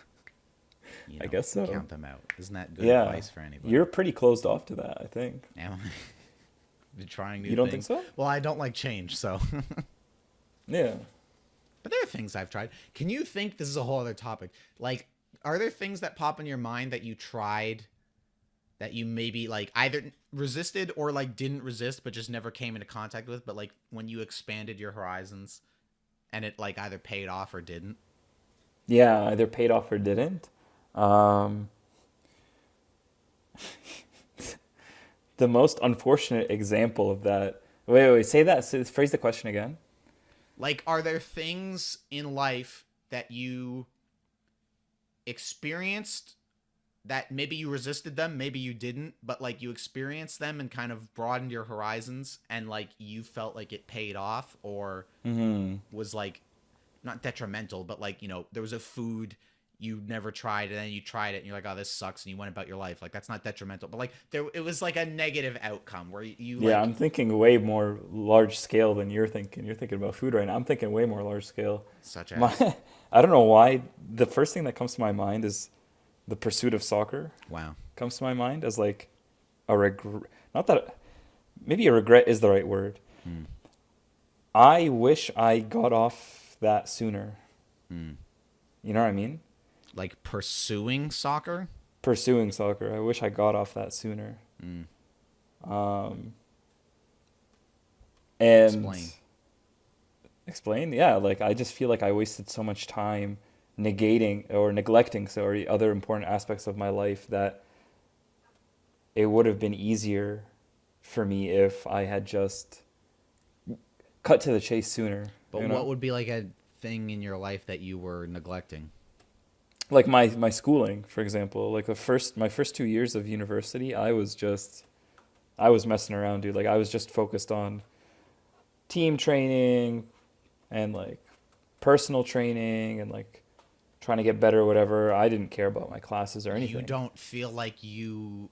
I guess so. count them out. Isn't that good Yeah, advice for anybody? you're pretty closed off to that, I think. Am I? Been trying new You don't things. think so? Well, I don't like change, so. Yeah. But there are things I've tried. Can you think, this is a whole other topic, like, are there things that pop in your mind that you tried that you maybe like either resisted or like didn't resist but just never came into contact with, but like when you expanded your horizons and it like either paid off or didn't? Yeah, either paid off or didn't. The most unfortunate example of that. Wait, say that. Phrase the question again. Like, are there things in life that you experienced that maybe you resisted them, maybe you didn't, but like you experienced them and kind of broadened your horizons and like you felt like it paid off or was like not detrimental, but like, you know, there was a food you never tried and then you tried it and you're like, oh, this sucks, and you went about your life. Like, that's not detrimental, but like it was like a negative outcome where you Yeah, like, I'm thinking way more large scale than you're thinking. You're thinking about food right now. I'm thinking way more large scale. such as I don't know why. The first thing that comes to my mind is the pursuit of soccer. wow. Comes to my mind as like a regret. Not that, maybe a regret is the right word. I wish I got off that sooner. You know what I mean? Like pursuing soccer? Pursuing soccer. I wish I got off that sooner. And Explain. Explain? Yeah, like I just feel like I wasted so much time neglecting other important aspects of my life that it would have been easier for me if I had just cut to the chase sooner. But you know? what would be like a thing in your life that you were neglecting? Like my schooling, for example, like my first 2 years of university, I was messing around, dude. Like I was just focused on team training and like personal training and like trying to get better or whatever. I didn't care about my classes or anything. You don't feel like you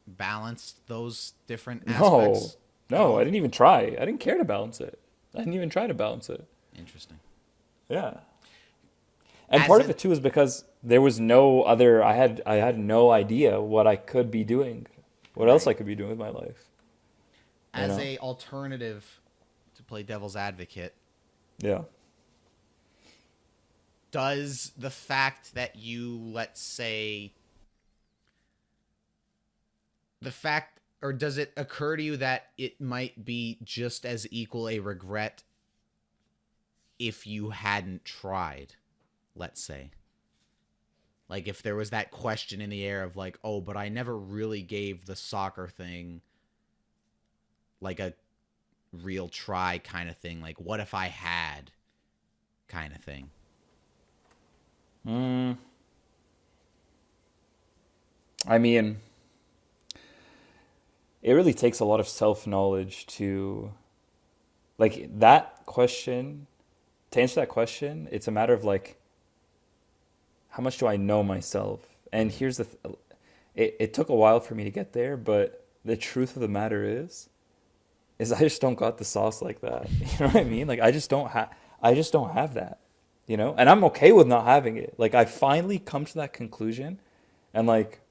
balanced those different No, aspects? no, I didn't even try. I didn't care to balance it. I didn't even try to balance it. Interesting. Yeah. And As part of an it too is because there was no other. I had no idea what I could be doing, what else I right. could be doing with my life. You As know? a alternative to play devil's advocate, Yeah. does the fact that you, let's say, the fact, or does it occur to you that it might be just as equal a regret if you hadn't tried, let's say? Like if there was that question in the air of like, oh, but I never really gave the soccer thing like a real try kind of thing. Like, what if I had kind of thing? Mm, I mean, it really takes a lot of self knowledge to like that question. To answer that question, it's a matter of like, how much do I know myself? And here's it took a while for me to get there, but the truth of the matter is I just don't got the sauce like that. You know what I mean? Like I just don't have that. You know? And I'm okay with not having it. Like I finally come to that conclusion and like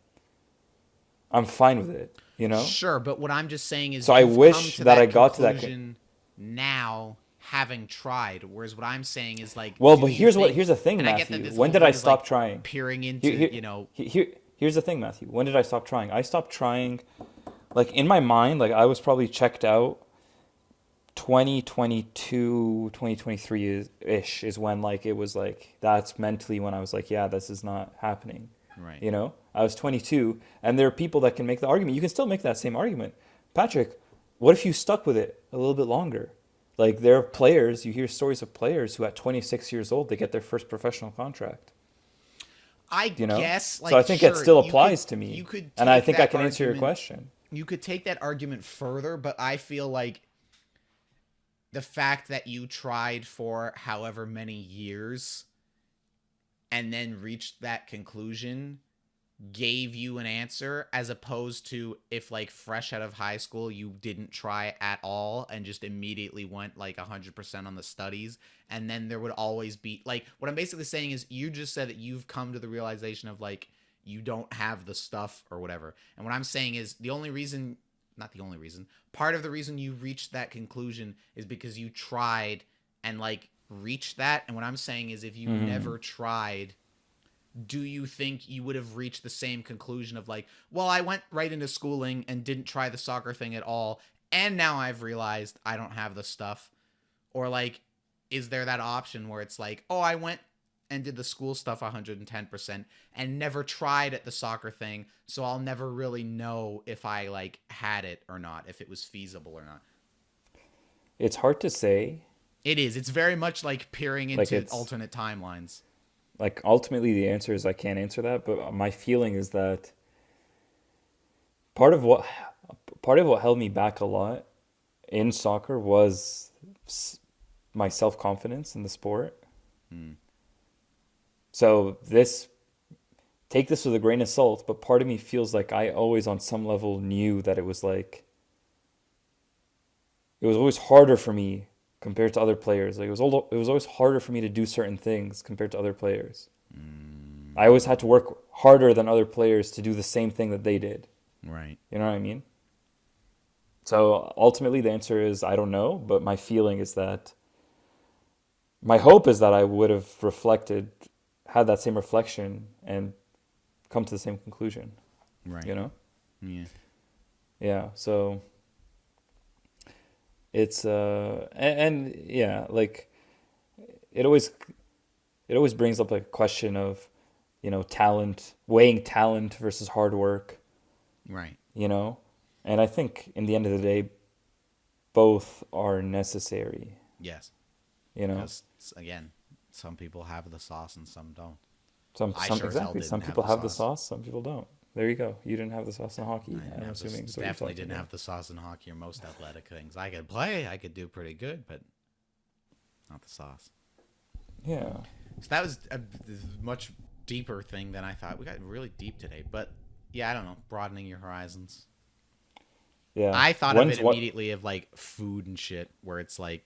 I'm fine with it, you know? Sure, but what I'm just saying So is I you've come wish to that I that got to conclusion now having tried. Whereas what I'm saying is like, well, do but you think? here's the thing, And I get that Matthew. this When whole did thing I is like stop trying? peering into, Here, here's the thing, Matthew. When did I stop trying? I stopped trying like in my mind, like I was probably checked out 2022, 2023 ish is when like it was like that's mentally when I was like, yeah, this is not happening. right. You know, I was 22, and there are people that can make the argument. You can still make that same argument, Patrick. What if you stuck with it a little bit longer? Like there are players, you hear stories of players who at 26 years old they get their first professional contract. I You know, guess so I like think it sure, still applies to you me, could and I take think I that can answer your argument question. you could take that argument further, but I feel like the fact that you tried for however many years and then reached that conclusion gave you an answer, as opposed to if like fresh out of high school you didn't try at all and just immediately went like 100% on the studies, and then there would always be like, what I'm basically saying is you just said that you've come to the realization of like you don't have the stuff or whatever, and what I'm saying is the only reason, not the only reason, part of the reason you reached that conclusion is because you tried and like reached that, and what I'm saying is if you Hmm. never tried, do you think you would have reached the same conclusion of like, well, I went right into schooling and didn't try the soccer thing at all, and now I've realized I don't have the stuff? Or like, is there that option where it's like, oh, I went and did the school stuff 110% and never tried at the soccer thing, so I'll never really know if I like had it or not, if it was feasible or not? It's hard to say. It is. It's very much like peering Like into it's alternate timelines. like ultimately the answer is I can't answer that, but my feeling is that part of what part of what held me back a lot in soccer was my self-confidence in the sport. Hmm. So this take this with a grain of salt, but part of me feels like I always on some level knew that it was like it was always harder for me compared to other players. Like it was always harder for me to do certain things compared to other players. I always had to work harder than other players to do the same thing that they did. Right. You know what I mean? So ultimately, the answer is I don't know, but my feeling is that my hope is that I would have reflected, had that same reflection, and come to the same conclusion. Right. You know? Yeah. Yeah. So it's and yeah, like it always it always brings up a question of, you know, talent, weighing talent versus hard work. Right. You know, and I think in the end of the day, both are necessary. Yes. You know, Because again, some people have the sauce and some don't. I some sure as hell exactly. didn't Some have people the have the sauce. sauce, some people don't. There you go. You didn't have the sauce in hockey. I didn't I'm have assuming. this. So what you're Definitely talking didn't about. have the sauce in hockey or most athletic things. I could play. I could do pretty good, but not the sauce. Yeah. So that was a much deeper thing than I thought. We got really deep today, but yeah, I don't know. Broadening your horizons. Yeah. I thought of When's it what? immediately of like food and shit, where it's like,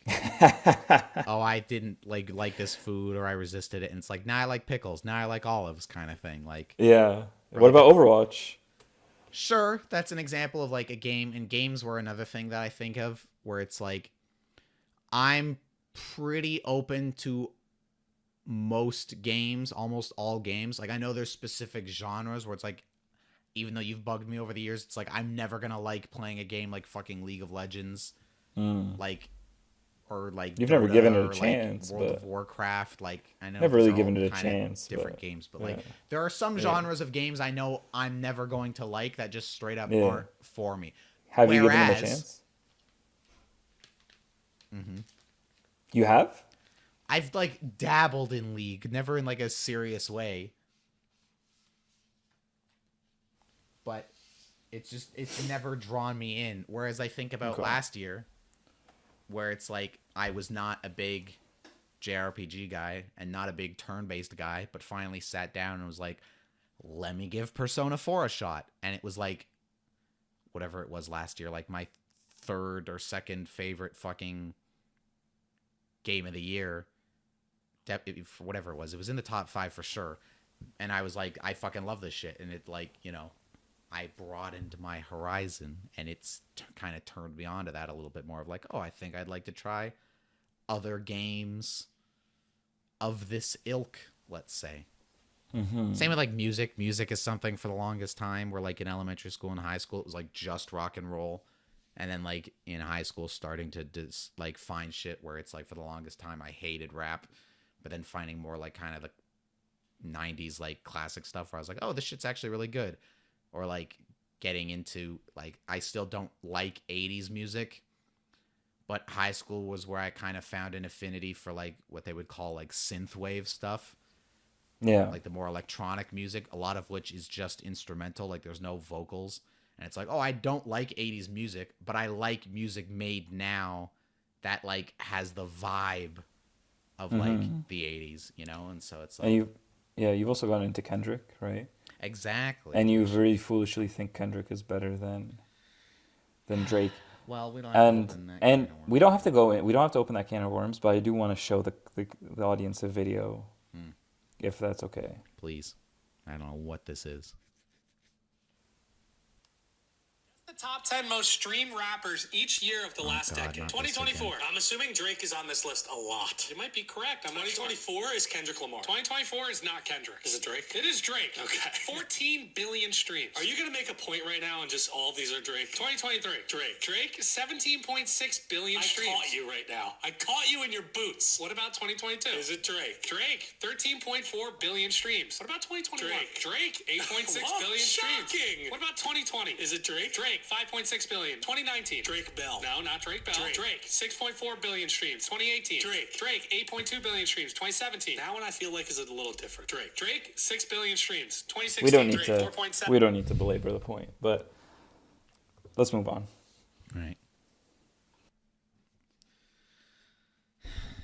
oh, I didn't like this food, or I resisted it, and it's like, now I like pickles, now I like olives, kind of thing. Like, Yeah. or What like a about Overwatch? sure, that's an example of like a game, and games were another thing that I think of where it's like I'm pretty open to most games, almost all games. Like I know there's specific genres where it's like even though you've bugged me over the years, it's like I'm never going to like playing a game like fucking League of Legends, Mm. like or like You've never given it Dota a or like chance, World of but Warcraft. Like I know never these really are all given it a kind of chance, different but games, but yeah. like there are some Yeah. genres of games I know I'm never going to like that just straight up Yeah. aren't for me. Have you given them a Whereas chance? You have? I've like dabbled in League, never in like a serious way, but it's never drawn me in. Whereas I think about Okay. last year, where it's like I was not a big JRPG guy and not a big turn-based guy, but finally sat down and was like, let me give Persona 4 a shot. And it was like, whatever it was last year, like my third or second favorite fucking game of the year. For whatever it was in the top 5 for sure. And I was like, I fucking love this shit. And it like, you know, I broadened my horizon, and it's kind of turned me on to that a little bit more of like, oh, I think I'd like to try other games of this ilk, let's say. Same with like music. Music is something for the longest time where like in elementary school and high school, it was like just rock and roll. And then like in high school, starting to like find shit where it's like for the longest time, I hated rap, but then finding more like kind of the 90s like classic stuff where I was like, oh, this shit's actually really good. Or like getting into like, I still don't like 80s music, but high school was where I kind of found an affinity for like what they would call like synthwave stuff. Yeah. Like the more electronic music, a lot of which is just instrumental, like there's no vocals. And it's like, oh, I don't like 80s music, but I like music made now that like has the vibe of like the 80s, you know? And so it's like, And you've also gone into Kendrick, right? exactly. And you very foolishly think Kendrick is better than Drake. Well, we don't have to open that can of worms. We don't have to go in. We don't have to open that can of worms. But I do want to show the audience a video, if that's okay. Please. I don't know what this is. The top 10 most streamed rappers each year of the last God, decade. not this 2024. again. I'm assuming Drake is on this list a lot. You might be correct. 2024 is Kendrick Lamar. 2024 is not Kendrick. Is it Drake? It is Drake. Okay. 14 billion streams. Are you going to make a point right now and just all of these are Drake? 2023. Drake, 17.6 billion streams. I caught you right now. I caught you in your boots. What about 2022? Is it Drake? Drake, 13.4 billion streams. What about 2021? Drake, 8.6 billion streams. Shocking. What about 2020? Is it Drake? Drake, 5.6 billion. 2019. Drake Bell. No, not Drake Bell. Drake, 6.4 billion streams. 2018. Drake, 8.2 billion streams. 2017. That one I feel like is a little different. Drake, 6 billion streams. 2016. We don't need Drake, to. 4.7. We don't need to belabor the point. But let's move on. Right.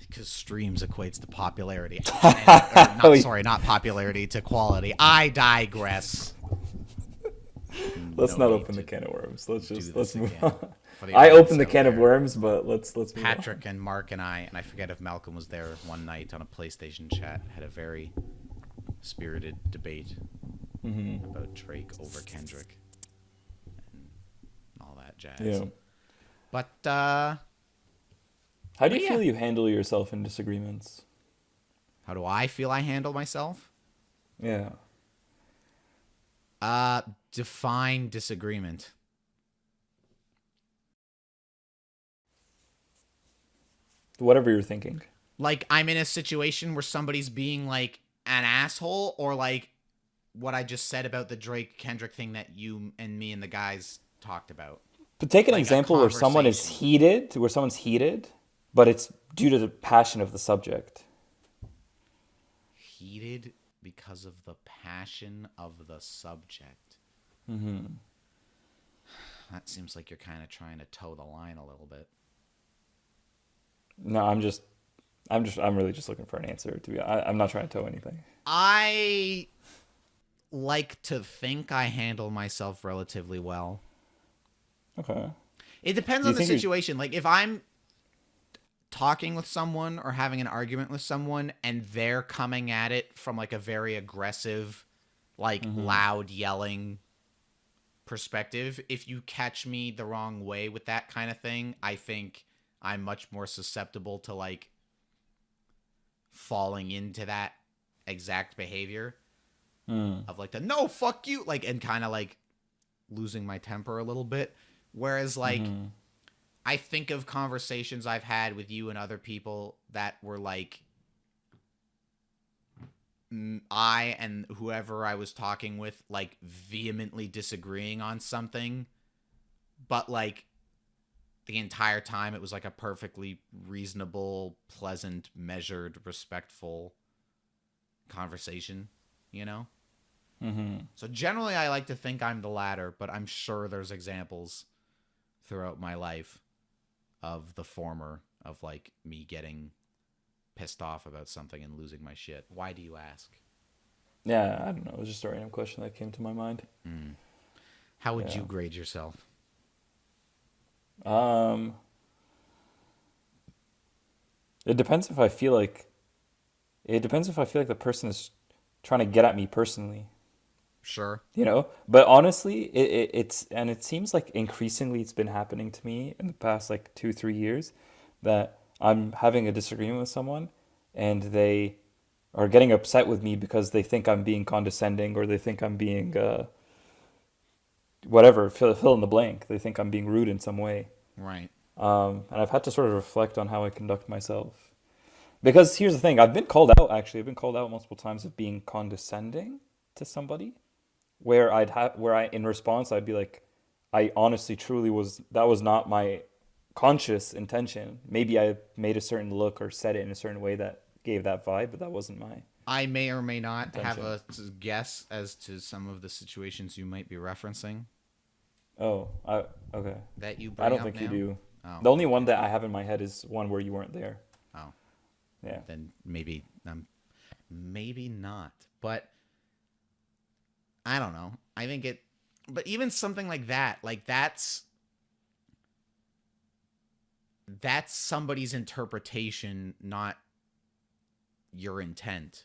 Because streams equates to popularity. Not popularity, to quality. I digress. Let's No not need open the to can of worms. Let's move again. on. For the I audience opened the out can of there, worms, but let's move on. Patrick and Mark and I forget if Malcolm was there one night on a PlayStation chat, had a very spirited debate about Drake over Kendrick and all that jazz. Yeah. But How do you yeah. feel you handle yourself in disagreements? how do I feel I handle myself? Yeah. Define disagreement. Whatever you're thinking. Like I'm in a situation where somebody's being like an asshole, or like what I just said about the Drake Kendrick thing that you and me and the guys talked about. But take an Like a example where someone's heated, but it's due to the passion of the subject. Heated because of the passion of the subject. That seems like you're kind of trying to toe the line a little bit. No, I'm really just looking for an answer. I'm not trying to toe anything. I like to think I handle myself relatively well. Okay. It depends Do you on the think you? situation. Like if I'm talking with someone or having an argument with someone and they're coming at it from like a very aggressive, like Mm-hmm. loud yelling perspective, if you catch me the wrong way with that kind of thing, I think I'm much more susceptible to like falling into that exact behavior Mm. of like the no fuck you like and kind of like losing my temper a little bit. Whereas like Mm-hmm. I think of conversations I've had with you and other people that were like I and whoever I was talking with like vehemently disagreeing on something, but like the entire time it was like a perfectly reasonable, pleasant, measured, respectful conversation, you know? Mm-hmm. So generally I like to think I'm the latter, but I'm sure there's examples throughout my life of the former, of like me getting pissed off about something and losing my shit. Why do you ask? Yeah, I don't know. It was just a random question that came to my mind. Mm. How would you Yeah. grade yourself? Um, it depends if I feel like the person is trying to get at me personally, Sure. you know? But honestly, it seems like increasingly it's been happening to me in the past like 2, 3 years that I'm having a disagreement with someone and they are getting upset with me because they think I'm being condescending or they think I'm being whatever, fill in the blank. They think I'm being rude in some way. Right. And I've had to sort of reflect on how I conduct myself. Because here's the thing, I've been called out actually. I've been called out multiple times of being condescending to somebody, where I in response I'd be like, I honestly truly that was not my conscious intention. Maybe I made a certain look or said it in a certain way that gave that vibe, but that wasn't my I may or may not have intention. a guess as to some of the situations you might be referencing Oh, okay. that you I bring don't up think you now. do. Oh, The only one okay. that I have in my head is one where you weren't there. Oh, Yeah. then maybe not. But I don't know. I think it. But even something like that, like that's somebody's interpretation, not your intent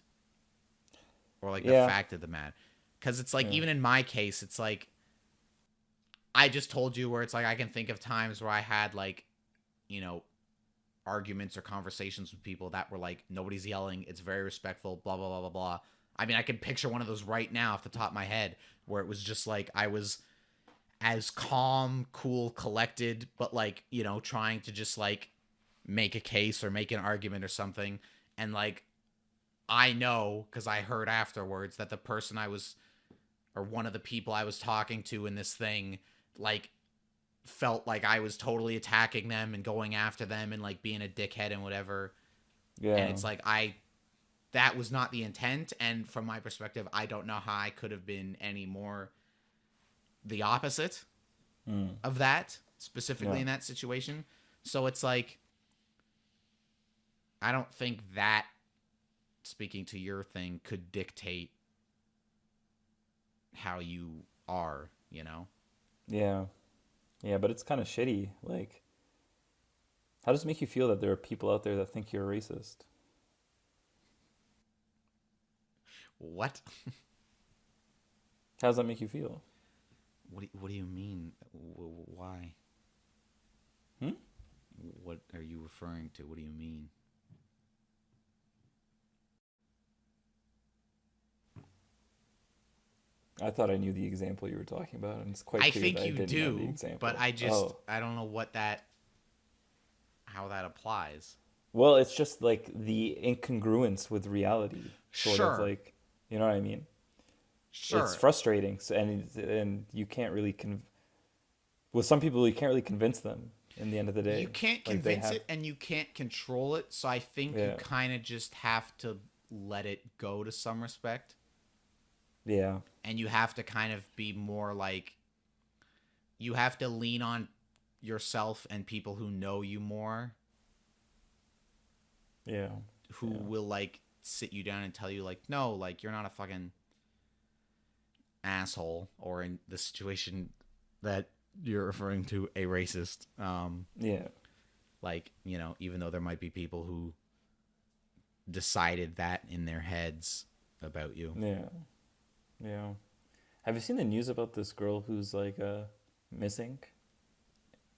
or like the Yeah. fact of the matter. Because it's like Yeah. even in my case, it's like I just told you where it's like I can think of times where I had like, you know, arguments or conversations with people that were like nobody's yelling, it's very respectful, blah blah blah blah blah. I mean, I can picture one of those right now off the top of my head where it was just like I was as calm, cool, collected, but like, you know, trying to just like make a case or make an argument or something. And like, I know because I heard afterwards that the person I was, or one of the people I was talking to in this thing, like, felt like I was totally attacking them and going after them and like being a dickhead and whatever. And Yeah. it's like, that was not the intent. And from my perspective, I don't know how I could have been any more the opposite Mm. of that, specifically Yeah. in that situation. So it's like, I don't think that, speaking to your thing, could dictate how you are, you know? Yeah. Yeah, but it's kind of shitty. Like, how does it make you feel that there are people out there that think you're a racist? What? How does that make you feel? What do you mean? Why? Hmm? What are you referring to? What do you mean? I thought I knew the example you were talking about, and it's quite I clear think that I you didn't know the do, but example. I Oh. I don't know how that applies. Well, it's just like the incongruence with reality, sort of Sure. like, you know what I mean? It's Sure. frustrating, and you can't really with some people you can't really convince them in the end of the You day. can't Like they convince have, it and you can't control it, so I think you yeah, kind of just have to let it go to some respect. yeah, And you have to kind of be more like, you have to lean on yourself and people who know you more, yeah, who yeah, will like sit you down and tell you like, no, like you're not a fucking asshole, or in the situation that you're referring to a racist. Yeah. Like, you know, even though there might be people who decided that in their heads about you. Yeah. Yeah. Have you seen the news about this girl who's like missing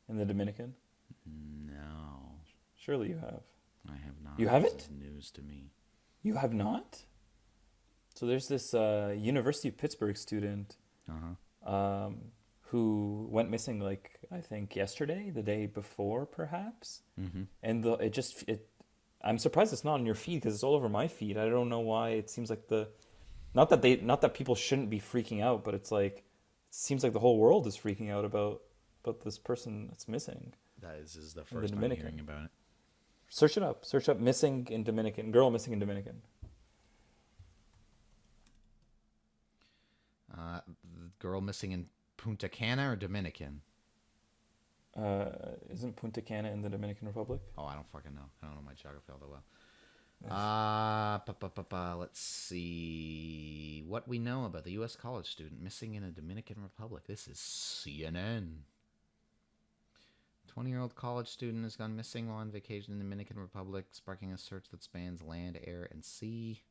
in the Dominican? No, Surely you have. I have not. You This haven't? is news to me. You have not? So there's this University of Pittsburgh student who went missing, like, I think yesterday, the day before, perhaps. Mm-hmm. And I'm surprised it's not on your feed because it's all over my feed. I don't know why. It seems like not that people shouldn't be freaking out, but it's like, it seems like the whole world is freaking out about this person that's missing. This is the the first time Dominican. hearing about it. Search it up. Search up missing in Dominican. Girl missing in Dominican. Girl missing in Punta Cana or Dominican? Isn't Punta Cana in the Dominican Republic? Oh, I don't fucking know. I don't know my geography all that well. Let's see what we know about the U.S. college student missing in a Dominican Republic. This is CNN. 20-year-old college student has gone missing while on vacation in the Dominican Republic, sparking a search that spans land, air, and sea.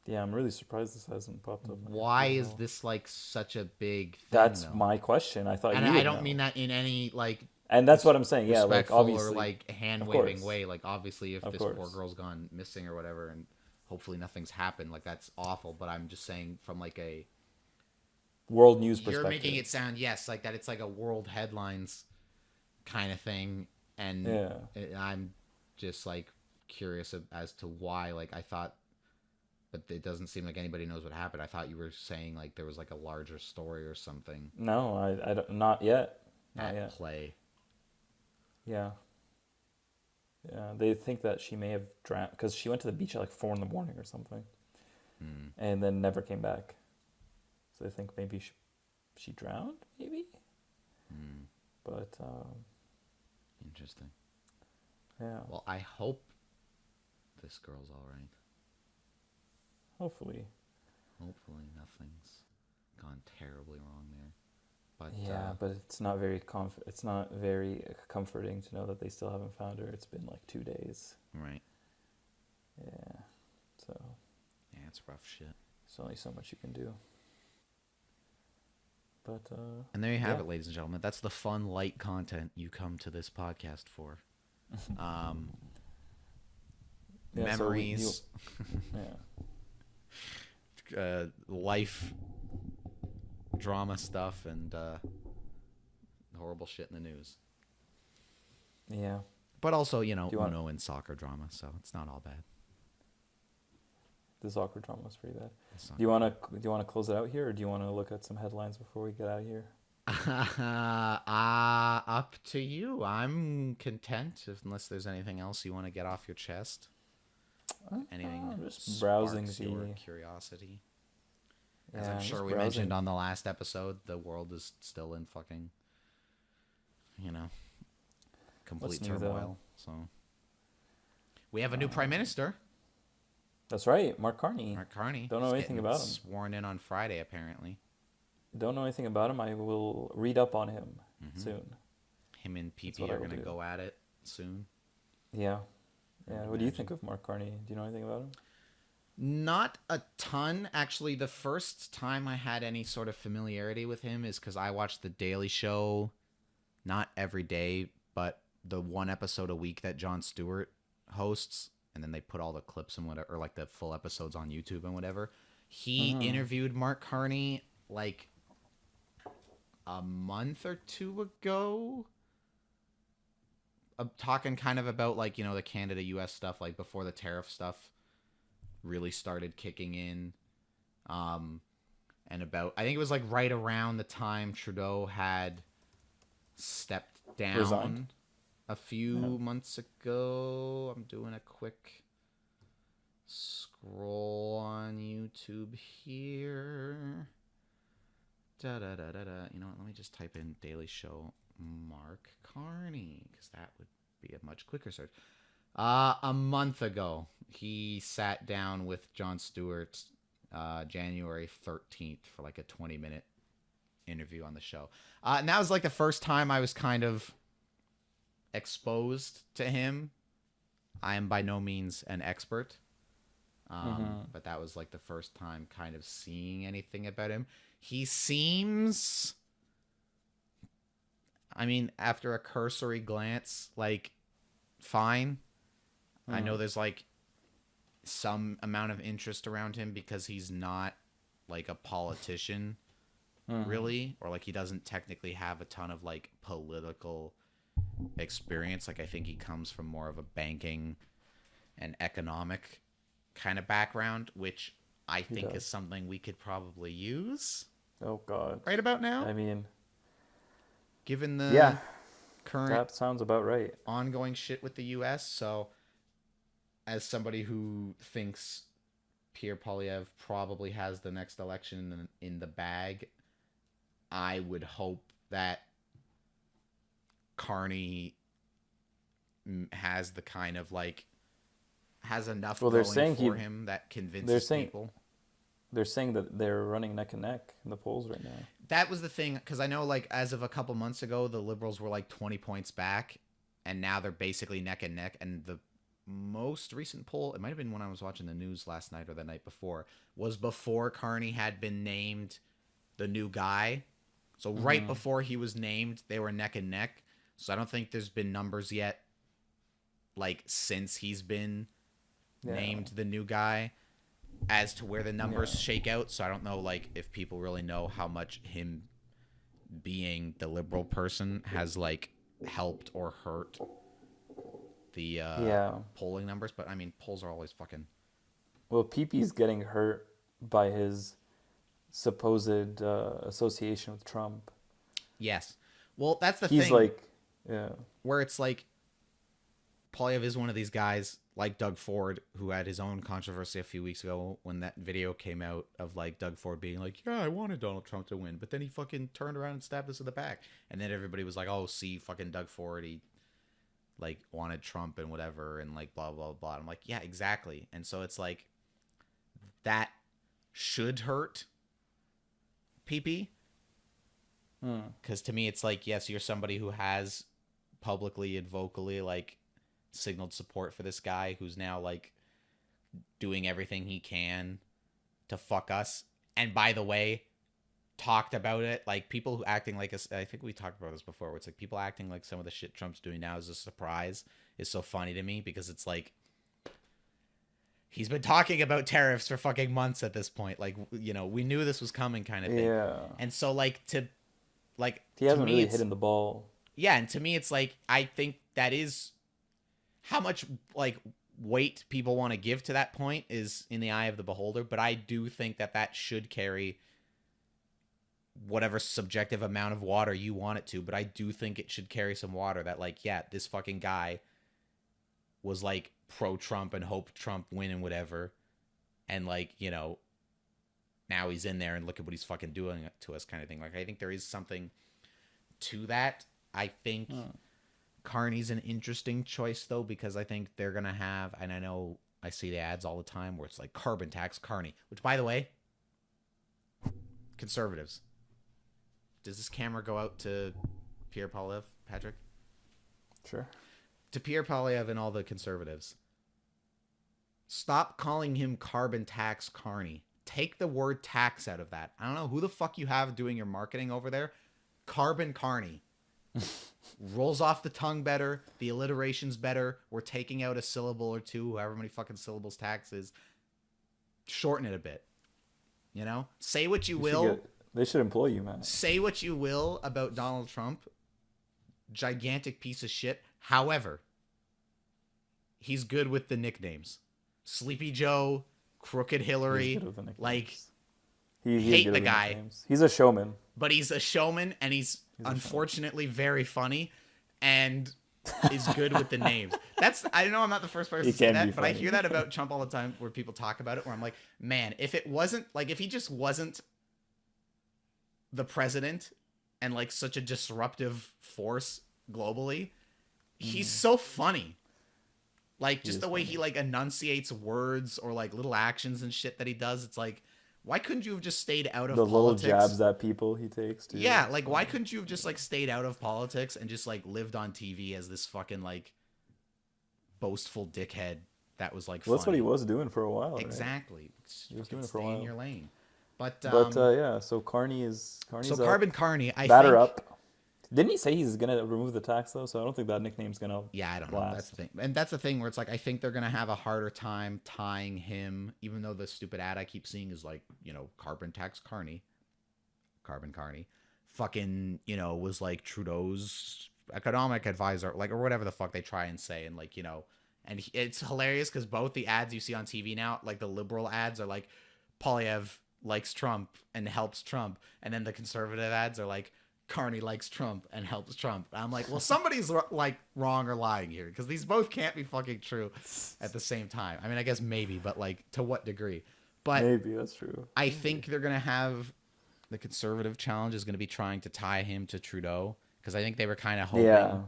Yeah, I'm really surprised this hasn't popped up. Why is this like such a big thing? That's though? my question. I thought And you I would don't know. mean that in any like And that's what I'm saying. Yeah, like respectful obviously, or like hand of waving course. way. Like obviously, if Of this poor course. girl's gone missing or whatever, and hopefully nothing's happened, like that's awful. But I'm just saying from like a world news you're perspective. making it sound like that. It's like a world headlines kind of thing, and Yeah. I'm just like curious as to why. Like I thought. But it doesn't seem like anybody knows what happened. I thought you were saying like there was like a larger story or something No, I don't, not yet. Not at yet. play. Yeah. Yeah, they think that she may have drowned because she went to the beach at like 4 a.m. or something, and then never came back. So they think maybe she drowned, maybe. But Interesting. yeah, Well, I hope this girl's all right. hopefully. Hopefully nothing's gone terribly wrong there. But Yeah, but it's not very it's not very comforting to know that they still haven't found her. It's been like 2 days. right. Yeah, so Yeah, it's rough shit. there's only so much you can do. But And there you have yeah. it, ladies and gentlemen. That's the fun, light content you come to this podcast for. Yeah, so Memories, yeah. life, drama stuff, and horrible shit in the news. Yeah. But also, you know, Do you want- Uno and soccer drama, so it's not all bad. The soccer drama was pretty bad. It's Do you want to close it out here, or do you want to look at some headlines before we get out of here? Up to you. I'm content, unless there's anything else you want to get off your chest. Anything just browsing sparks your the- curiosity. As Yeah, I'm just sure we browsing. mentioned on the last episode, the world is still in fucking, complete What's new, though? turmoil. So we have a new prime minister, That's right, Mark Carney. Mark Carney. Don't know He's anything getting about him. Sworn in on Friday, apparently. Don't know anything about him. I will read up on him soon. Him and That's PP what I are will going to do. go at it soon. Yeah. Yeah. What do you imagine. think of Mark Carney? Do you know anything about him? Not a ton. Actually, the first time I had any sort of familiarity with him is because I watched The Daily Show, not every day, but the one episode a week that Jon Stewart hosts, and then they put all the clips and whatever, or like the full episodes on YouTube and whatever. He interviewed Mark Carney like a month or two ago. Talking kind of about like, the Canada-US stuff, like before the tariff stuff really started kicking in. And about, I think it was like right around the time Trudeau had stepped down Resigned. a few months ago. I'm doing a quick scroll on YouTube here. Da da da da da. You know what? Let me just type in Daily Show Mark Carney, because that would be a much quicker search. A month ago, he sat down with Jon Stewart, January 13th for like a 20-minute interview on the show. And that was like the first time I was kind of exposed to him. I am by no means an expert. But that was like the first time kind of seeing anything about him. He seems, I mean, after a cursory glance, like, fine. I know there's like some amount of interest around him because he's not like a politician, really, or like he doesn't technically have a ton of like political experience. Like, I think he comes from more of a banking and economic kind of background, which I think is something we could probably use. Oh God! Right about now, I mean, given the current that sounds about right. ongoing shit with the U.S. So, as somebody who thinks Pierre Poilievre probably has the next election in the bag, I would hope that Carney has the kind of like has enough going for him that convinces people. They're saying that they're running neck and neck in the polls right now. That was the thing, because I know like as of a couple months ago, the Liberals were like 20 points back, and now they're basically neck and neck. And the most recent poll, it might have been when I was watching the news last night or the night before, was before Carney had been named the new guy. So right before he was named, they were neck and neck. So I don't think there's been numbers yet, like since he's been named the new guy, as to where the numbers shake out. So I don't know, like, if people really know how much him being the liberal person has like helped or hurt the polling numbers. But I mean, polls are always fucking. Well, PP's getting hurt by his supposed association with Trump. Yes. Well, that's the thing. He's like, where it's like, Poilievre is one of these guys like Doug Ford, who had his own controversy a few weeks ago when that video came out of like Doug Ford being like, yeah, I wanted Donald Trump to win, but then he fucking turned around and stabbed us in the back. And then everybody was like, oh, see, fucking Doug Ford, he like wanted Trump and whatever, and like blah, blah, blah. I'm like, yeah, exactly. And so it's like, that should hurt PP. Because to me, it's like, yes, you're somebody who has publicly and vocally like signaled support for this guy who's now like doing everything he can to fuck us. And by the way, talked about it, like people who acting like I think we talked about this before, where it's like people acting like some of the shit Trump's doing now is a surprise is so funny to me, because it's like he's been talking about tariffs for fucking months at this point. Like, you know, we knew this was coming kind of thing. Yeah. And so like he hasn't really hit the ball. Yeah, and to me it's like, I think that is how much like weight people want to give to that point is in the eye of the beholder, but I do think that that should carry whatever subjective amount of water you want it to, but I do think it should carry some water that like, yeah, this fucking guy was like pro-Trump and hoped Trump win and whatever, and like, you know, now he's in there and look at what he's fucking doing to us kind of thing. Like, I think there is something to that. I think Carney's an interesting choice, though, because I think they're going to have, and I know I see the ads all the time where it's like carbon tax Carney, which, by the way, conservatives. Does this camera go out to Pierre Poilievre, Patrick? Sure. To Pierre Poilievre and all the conservatives. Stop calling him carbon tax Carney. Take the word tax out of that. I don't know who the fuck you have doing your marketing over there. Carbon Carney. Rolls off the tongue better. The alliteration's better. We're taking out a syllable or two, however many fucking syllables tax is. Shorten it a bit. You know? Say what you will. They should employ you, man. Say what you will about Donald Trump. Gigantic piece of shit. However, he's good with the nicknames. Sleepy Joe, Crooked Hillary. Like, he's hate the guy. Nicknames. He's a showman. But he's a showman, and he's unfortunately very funny, and is good with the names. I know I'm not the first person to say that, but I hear that about Trump all the time where people talk about it, where I'm like, man, if it wasn't, like, if he just wasn't the president and, like, such a disruptive force globally, he's so funny. Like, He just is the way funny. he, like, enunciates words or, like, little actions and shit that he does. It's like, why couldn't you have just stayed out of The little politics? jabs at people he takes too. Yeah, It's like, why funny. couldn't you have just, like, stayed out of politics and just, like, lived on TV as this fucking, like, boastful dickhead that was, like, Well, that's what he funny? was doing for a while, right? Exactly. Just He was fucking doing it for a stay in while. your lane. But, But yeah, so Carney's so up. Carbon Carney, I Batter think. up. Didn't he say he's gonna remove the tax though? So I don't think that nickname's gonna Yeah, I don't know. That's the last. thing. And that's the thing where it's like, I think they're going to have a harder time tying him, even though the stupid ad I keep seeing is like, Carbon Tax Carney. Carbon Carney. Fucking, was like Trudeau's economic advisor, like, or whatever the fuck they try and say. And like, and it's hilarious because both the ads you see on TV now, like the liberal ads are like, Polyev likes Trump and helps Trump. And then the conservative ads are like, Carney likes Trump and helps Trump. And I'm like, well, somebody's like wrong or lying here because these both can't be fucking true at the same time. I mean, I guess maybe, but like to what degree? But Maybe that's true. I think they're going to have the conservative challenge is going to be trying to tie him to Trudeau because I think they were kind of hoping Yeah.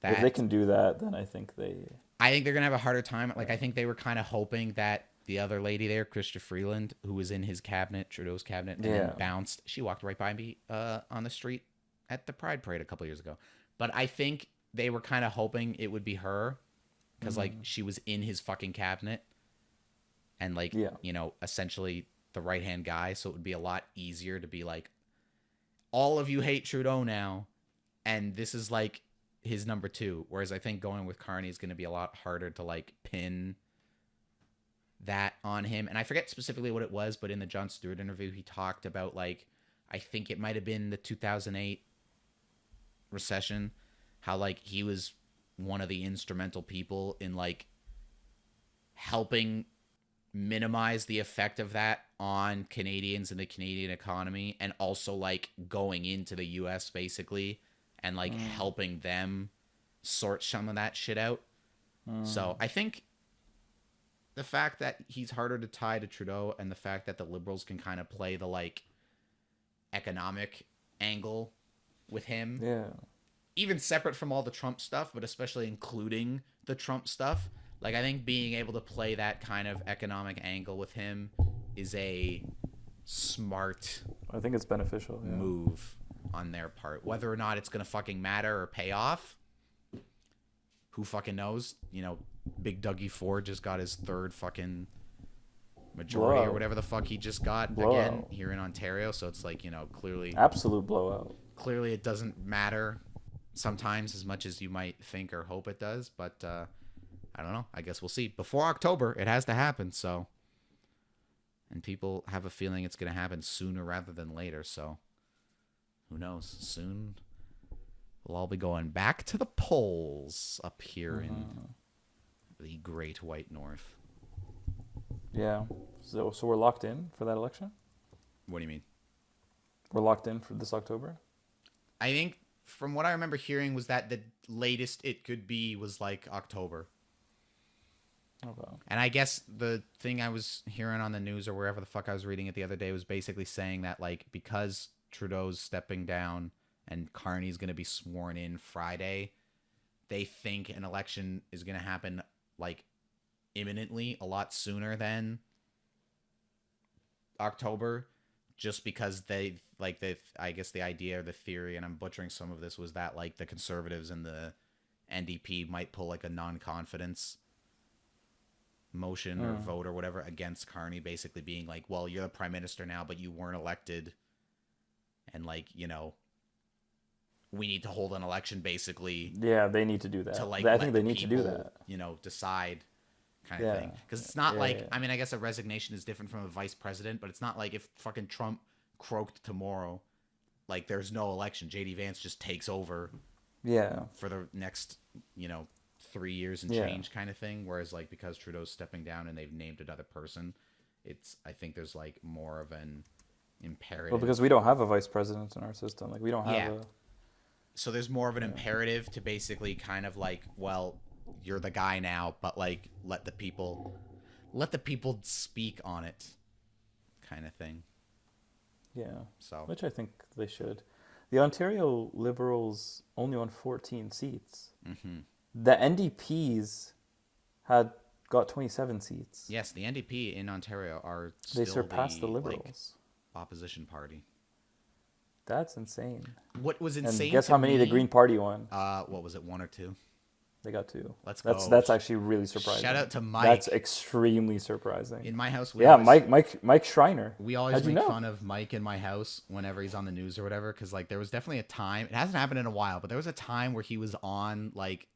that If they can do that, then I think they. I think they're going to have a harder time. Like, I think they were kind of hoping that the other lady there, Chrystia Freeland, who was in his cabinet, Trudeau's cabinet, and then bounced, she walked right by me on the street at the Pride Parade a couple years ago. But I think they were kind of hoping it would be her because, like, she was in his fucking cabinet and, like, essentially the right-hand guy. So it would be a lot easier to be like, all of you hate Trudeau now, and this is, like, his number two. Whereas I think going with Carney is going to be a lot harder to, like, pin that on him. And I forget specifically what it was, but in the Jon Stewart interview, he talked about, like, I think it might have been the 2008 recession, how like he was one of the instrumental people in like helping minimize the effect of that on Canadians and the Canadian economy, and also like going into the US basically and like helping them sort some of that shit out. So I think the fact that he's harder to tie to Trudeau and the fact that the Liberals can kind of play the like economic angle with him, even separate from all the Trump stuff, but especially including the Trump stuff, like I think being able to play that kind of economic angle with him is a smart I think it's beneficial. move on their part. Whether or not it's gonna fucking matter or pay off, who fucking knows? Big Dougie Ford just got his third fucking majority or whatever the fuck he just got again here in Ontario. So it's like, clearly Absolute blowout. Clearly it doesn't matter sometimes as much as you might think or hope it does. But I don't know. I guess we'll see. Before October, it has to happen. So, and people have a feeling it's going to happen sooner rather than later. So who knows? Soon we'll all be going back to the polls up here in the Great White North. Yeah. So we're locked in for that election? What do you mean? We're locked in for this October? I think from what I remember hearing was that the latest it could be was like October. Okay. And I guess the thing I was hearing on the news or wherever the fuck I was reading it the other day was basically saying that like because Trudeau's stepping down and Carney's going to be sworn in Friday, they think an election is going to happen like imminently, a lot sooner than October, just because I guess the idea or the theory, and I'm butchering some of this, was that like the Conservatives and the NDP might pull like a non-confidence motion or vote or whatever against Carney, basically being like, well, you're the prime minister now, but you weren't elected, and like, we need to hold an election basically. Yeah, they need to do that. To like, I think they need to do people, that. Decide kind of thing. Because it's not Yeah. I mean, I guess a resignation is different from a vice president, but it's not like if fucking Trump croaked tomorrow, like there's no election. JD Vance just takes over for the next, 3 years and change kind of thing. Whereas like because Trudeau's stepping down and they've named another person, I think there's like more of an imperative. Well, because we don't have a vice president in our system. Like we don't have a... So there's more of an imperative to basically kind of like, well, you're the guy now, but like let the people speak on it kind of thing. Yeah. So Which I think they should. The Ontario Liberals only won 14 seats. mm-hmm. The NDPs got 27 seats. Yes, the NDP in Ontario are They still surpassed the Liberals. opposition party. That's insane. What was And insane guess to how many me, the Green Party won? what was it, 1 or 2? They got 2. Let's go. That's actually really surprising. Shout out to Mike. That's extremely surprising. In my house, we Yeah, always, Mike Schreiner. we always How'd you make know? fun of Mike in my house whenever he's on the news or whatever, because like there was definitely a time, it hasn't happened in a while, but there was a time where he was on like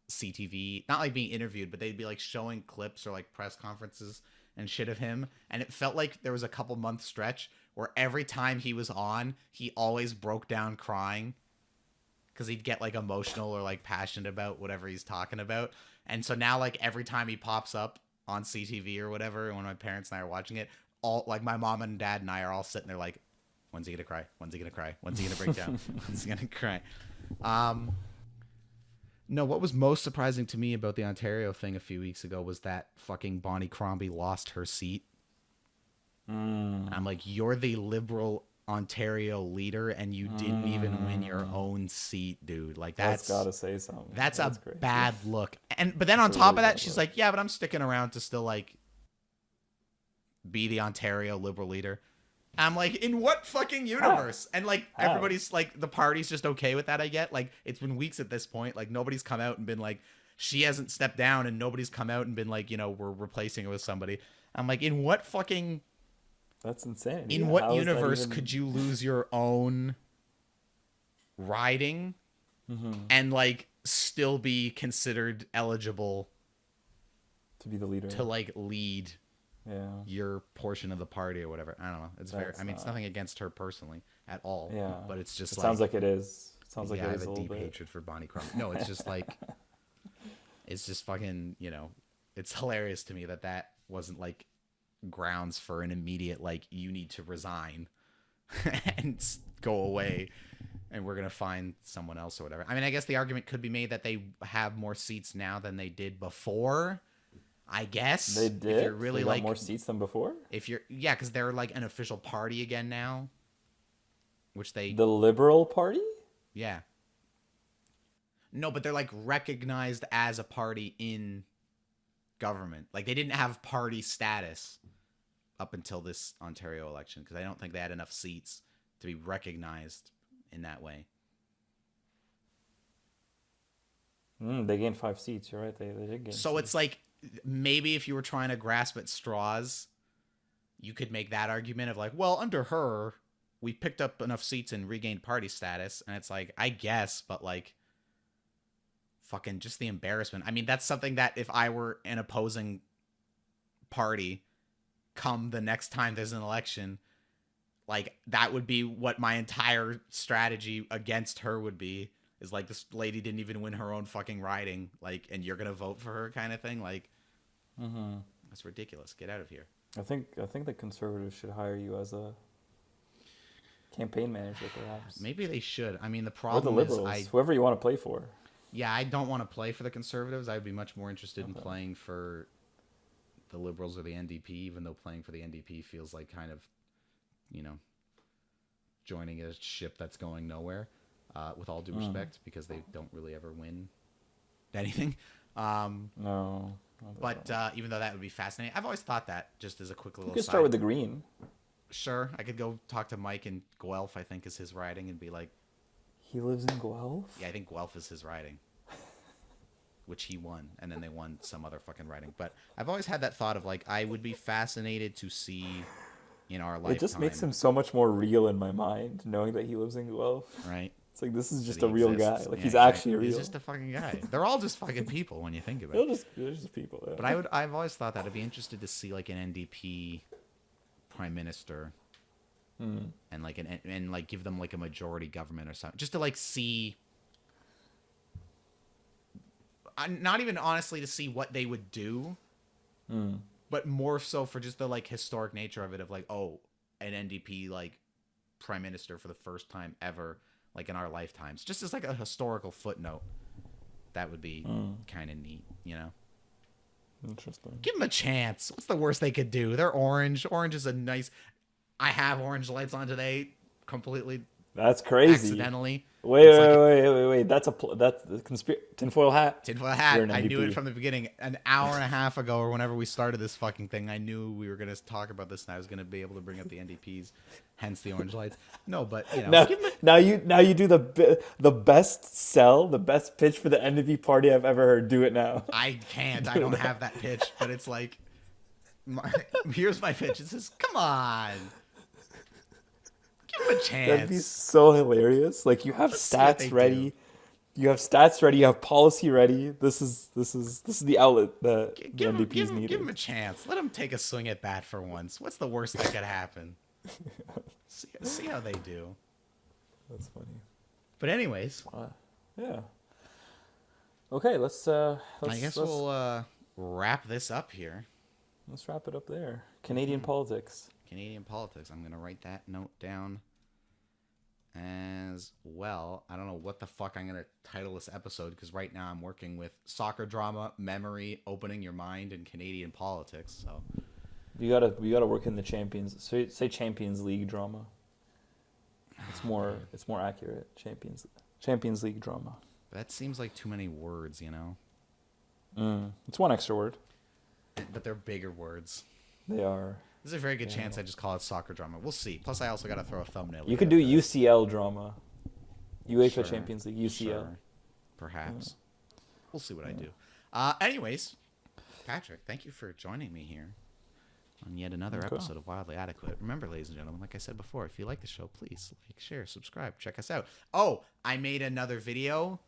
CTV, not like being interviewed, but they'd be like showing clips or like press conferences and shit of him, and it felt like there was a couple month stretch where every time he was on, he always broke down crying because he'd get like emotional or like passionate about whatever he's talking about. And so now like every time he pops up on CTV or whatever, when my parents and I are watching it, all like my mom and dad and I are all sitting there like, when's he gonna cry? When's he gonna cry? When's he gonna break down? When's he gonna cry? No, what was most surprising to me about the Ontario thing a few weeks ago was that fucking Bonnie Crombie lost her seat. I'm like, you're the Liberal Ontario leader and you didn't even win your own seat, dude. Like that's Gotta say something. that's a crazy. bad look. But then on That's a top really of that, bad she's look. like, yeah, but I'm sticking around to still like be the Ontario Liberal leader. I'm like, in what fucking universe? And like How? everybody's like, the party's just okay with that, I get. Like it's been weeks at this point. Like nobody's come out and been like, she hasn't stepped down, and nobody's come out and been like, you know, we're replacing her with somebody. I'm like, in what fucking That's insane. in Yeah, what how is that universe even- could you lose your own riding and like still be considered eligible to be the leader? to like lead Yeah. your portion of the party or whatever? I don't know. It's very. That's I mean, it's not- nothing against her personally at all. Yeah. But it's just It like sounds like it is. It sounds like yeah, I it have is a a little deep bit. hatred for Bonnie Crumb. No, it's just like it's just fucking. You know, it's hilarious to me that that wasn't like grounds for an immediate like you need to resign and go away and we're gonna find someone else or whatever. I mean, I guess the argument could be made that they have more seats now than they did before. I guess They did. If you're really They got like more seats than before. if you're because they're like an official party again now, which they The Liberal Party. yeah. No, but they're like recognized as a party in government. Like they didn't have party status up until this Ontario election because I don't think they had enough seats to be recognized in that way. They gained 5 seats. You're right. They did gain. So it's like maybe if you were trying to grasp at straws, you could make that argument of like, well, under her, we picked up enough seats and regained party status. And it's like, I guess, but like, fucking just the embarrassment. I mean, that's something that if I were an opposing party come the next time there's an election, like that would be what my entire strategy against her would be. Is like, this lady didn't even win her own fucking riding, like, and you're gonna vote for her, kind of thing. Like, that's ridiculous. Get out of here. I think the Conservatives should hire you as a campaign manager, perhaps. Maybe they should. I mean, the Or the problem Liberals, is, whoever you want to play for. I don't want to play for the Conservatives. I would be much more interested in playing for the Liberals or the NDP, even though playing for the NDP feels like kind of, you know, joining a ship that's going nowhere. With all due respect, because they don't really ever win anything. No. But even though that would be fascinating, I've always thought that, just as a quick little You could side. start with the Green. Sure, I could go talk to Mike in Guelph, I think is his riding, and be like, He lives in Guelph? yeah, I think Guelph is his riding. Which he won, and then they won some other fucking riding. But I've always had that thought of like, I would be fascinated to see in our lifetime. It just makes him so much more real in my mind, knowing that he lives in Guelph. right. It's like, this is just That a he real exists. guy. Like, Yeah, he's exactly. actually real. He's just a fucking guy. They're all just fucking people when you think of it. They're just people. Yeah. But I've always thought that I'd be interested to see like an NDP prime minister, and like and like give them like a majority government or something, just to like see. Not even honestly to see what they would do, but more so for just the like historic nature of it, of like, oh, an NDP like prime minister for the first time ever, like in our lifetimes, just as like a historical footnote. That would be kind of neat, you know. Interesting. Give them a chance. What's the worst they could do? They're orange. Orange is a nice. I have orange lights on today, completely That's crazy. accidentally. Wait, It's like- Wait, that's the tinfoil hat. Tinfoil hat. You're an I knew MVP. it from the beginning. An hour and a half ago, or whenever we started this fucking thing, I knew we were gonna talk about this, and I was gonna be able to bring up the NDPs, hence the orange lights. No, but you know, Now you do the best sell, the best pitch for the MVP party I've ever heard. Do it now. I can't. I don't have that pitch, but it's like, here's my pitch. It says, "Come on, give him a chance." That'd be so hilarious. Like you have Let's see what they stats ready. do. You have stats ready. You have policy ready. This is the outlet that the Give MVPs him, needed. give him a chance. Let him take a swing at bat for once. What's the worst that could happen? See how they do. That's funny. But anyways, Yeah. Okay, let's I guess we'll wrap this up here. let's wrap it up there. Canadian politics. Canadian politics. I'm gonna write that note down as well. I don't know what the fuck I'm gonna title this episode because right now I'm working with soccer drama, memory, opening your mind, and Canadian politics. So We gotta work in the champions. So say Champions League drama. It's more accurate. Champions League drama. that seems like too many words, you know. It's one extra word. But they're bigger words. They are. There's a very good chance I just call it soccer drama. We'll see. Plus, I also got to throw a thumbnail. You could do UCL drama. UEFA Sure, Champions League, UCL. sure. Perhaps. We'll see what I do. Anyways, Patrick, thank you for joining me here on yet another episode of Wildly Adequate. Remember, ladies and gentlemen, like I said before, if you like the show, please like, share, subscribe, check us out. Oh, I made another video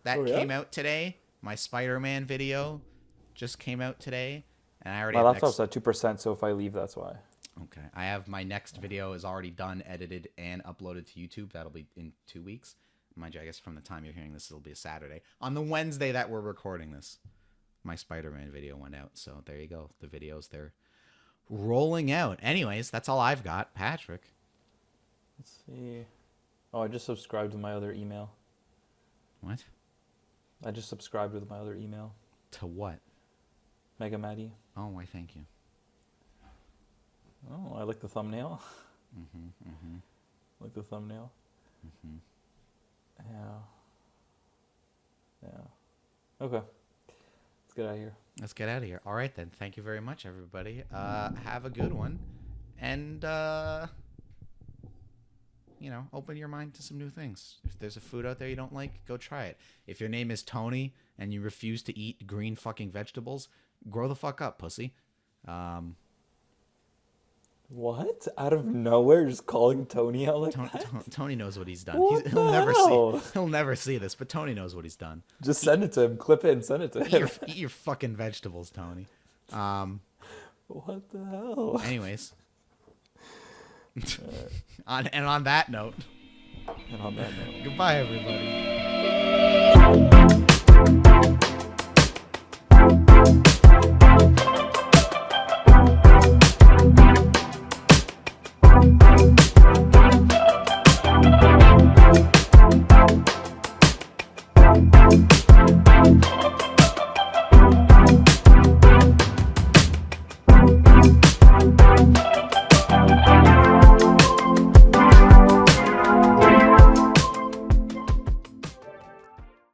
that came out today. My Spider-Man video just came out today. And I already My have laptop's at 2%, so if I leave, that's why. Okay. I have my next video is already done, edited, and uploaded to YouTube. That'll be in 2 weeks. Mind you, I guess from the time you're hearing this, it'll be a Saturday. On the Wednesday that we're recording this, my Spider-Man video went out. So there you go. The videos, they're rolling out. Anyways, that's all I've got. Patrick. Let's see. Oh, I just subscribed to my other email. What? I just subscribed with my other email. To what? Mega Matty. Oh, why, thank you. Oh, I like the thumbnail. Mm-hmm. Like the thumbnail. Mm-hmm. Yeah. Okay. Let's get out of here. Let's get out of here. All right, then. Thank you very much, everybody. Have a good one. And, you know, open your mind to some new things. If there's a food out there you don't like, go try it. If your name is Tony and you refuse to eat green fucking vegetables, grow the fuck up, pussy. What? Out of nowhere, just calling Tony out like that? Tony knows what he's done. What He'll the never hell? he'll never see this, but Tony knows what he's done. Just send it to him. Clip it and send it to him. Eat your fucking vegetables, Tony. What the hell? Anyways. on that note. And on that note. Goodbye, everybody.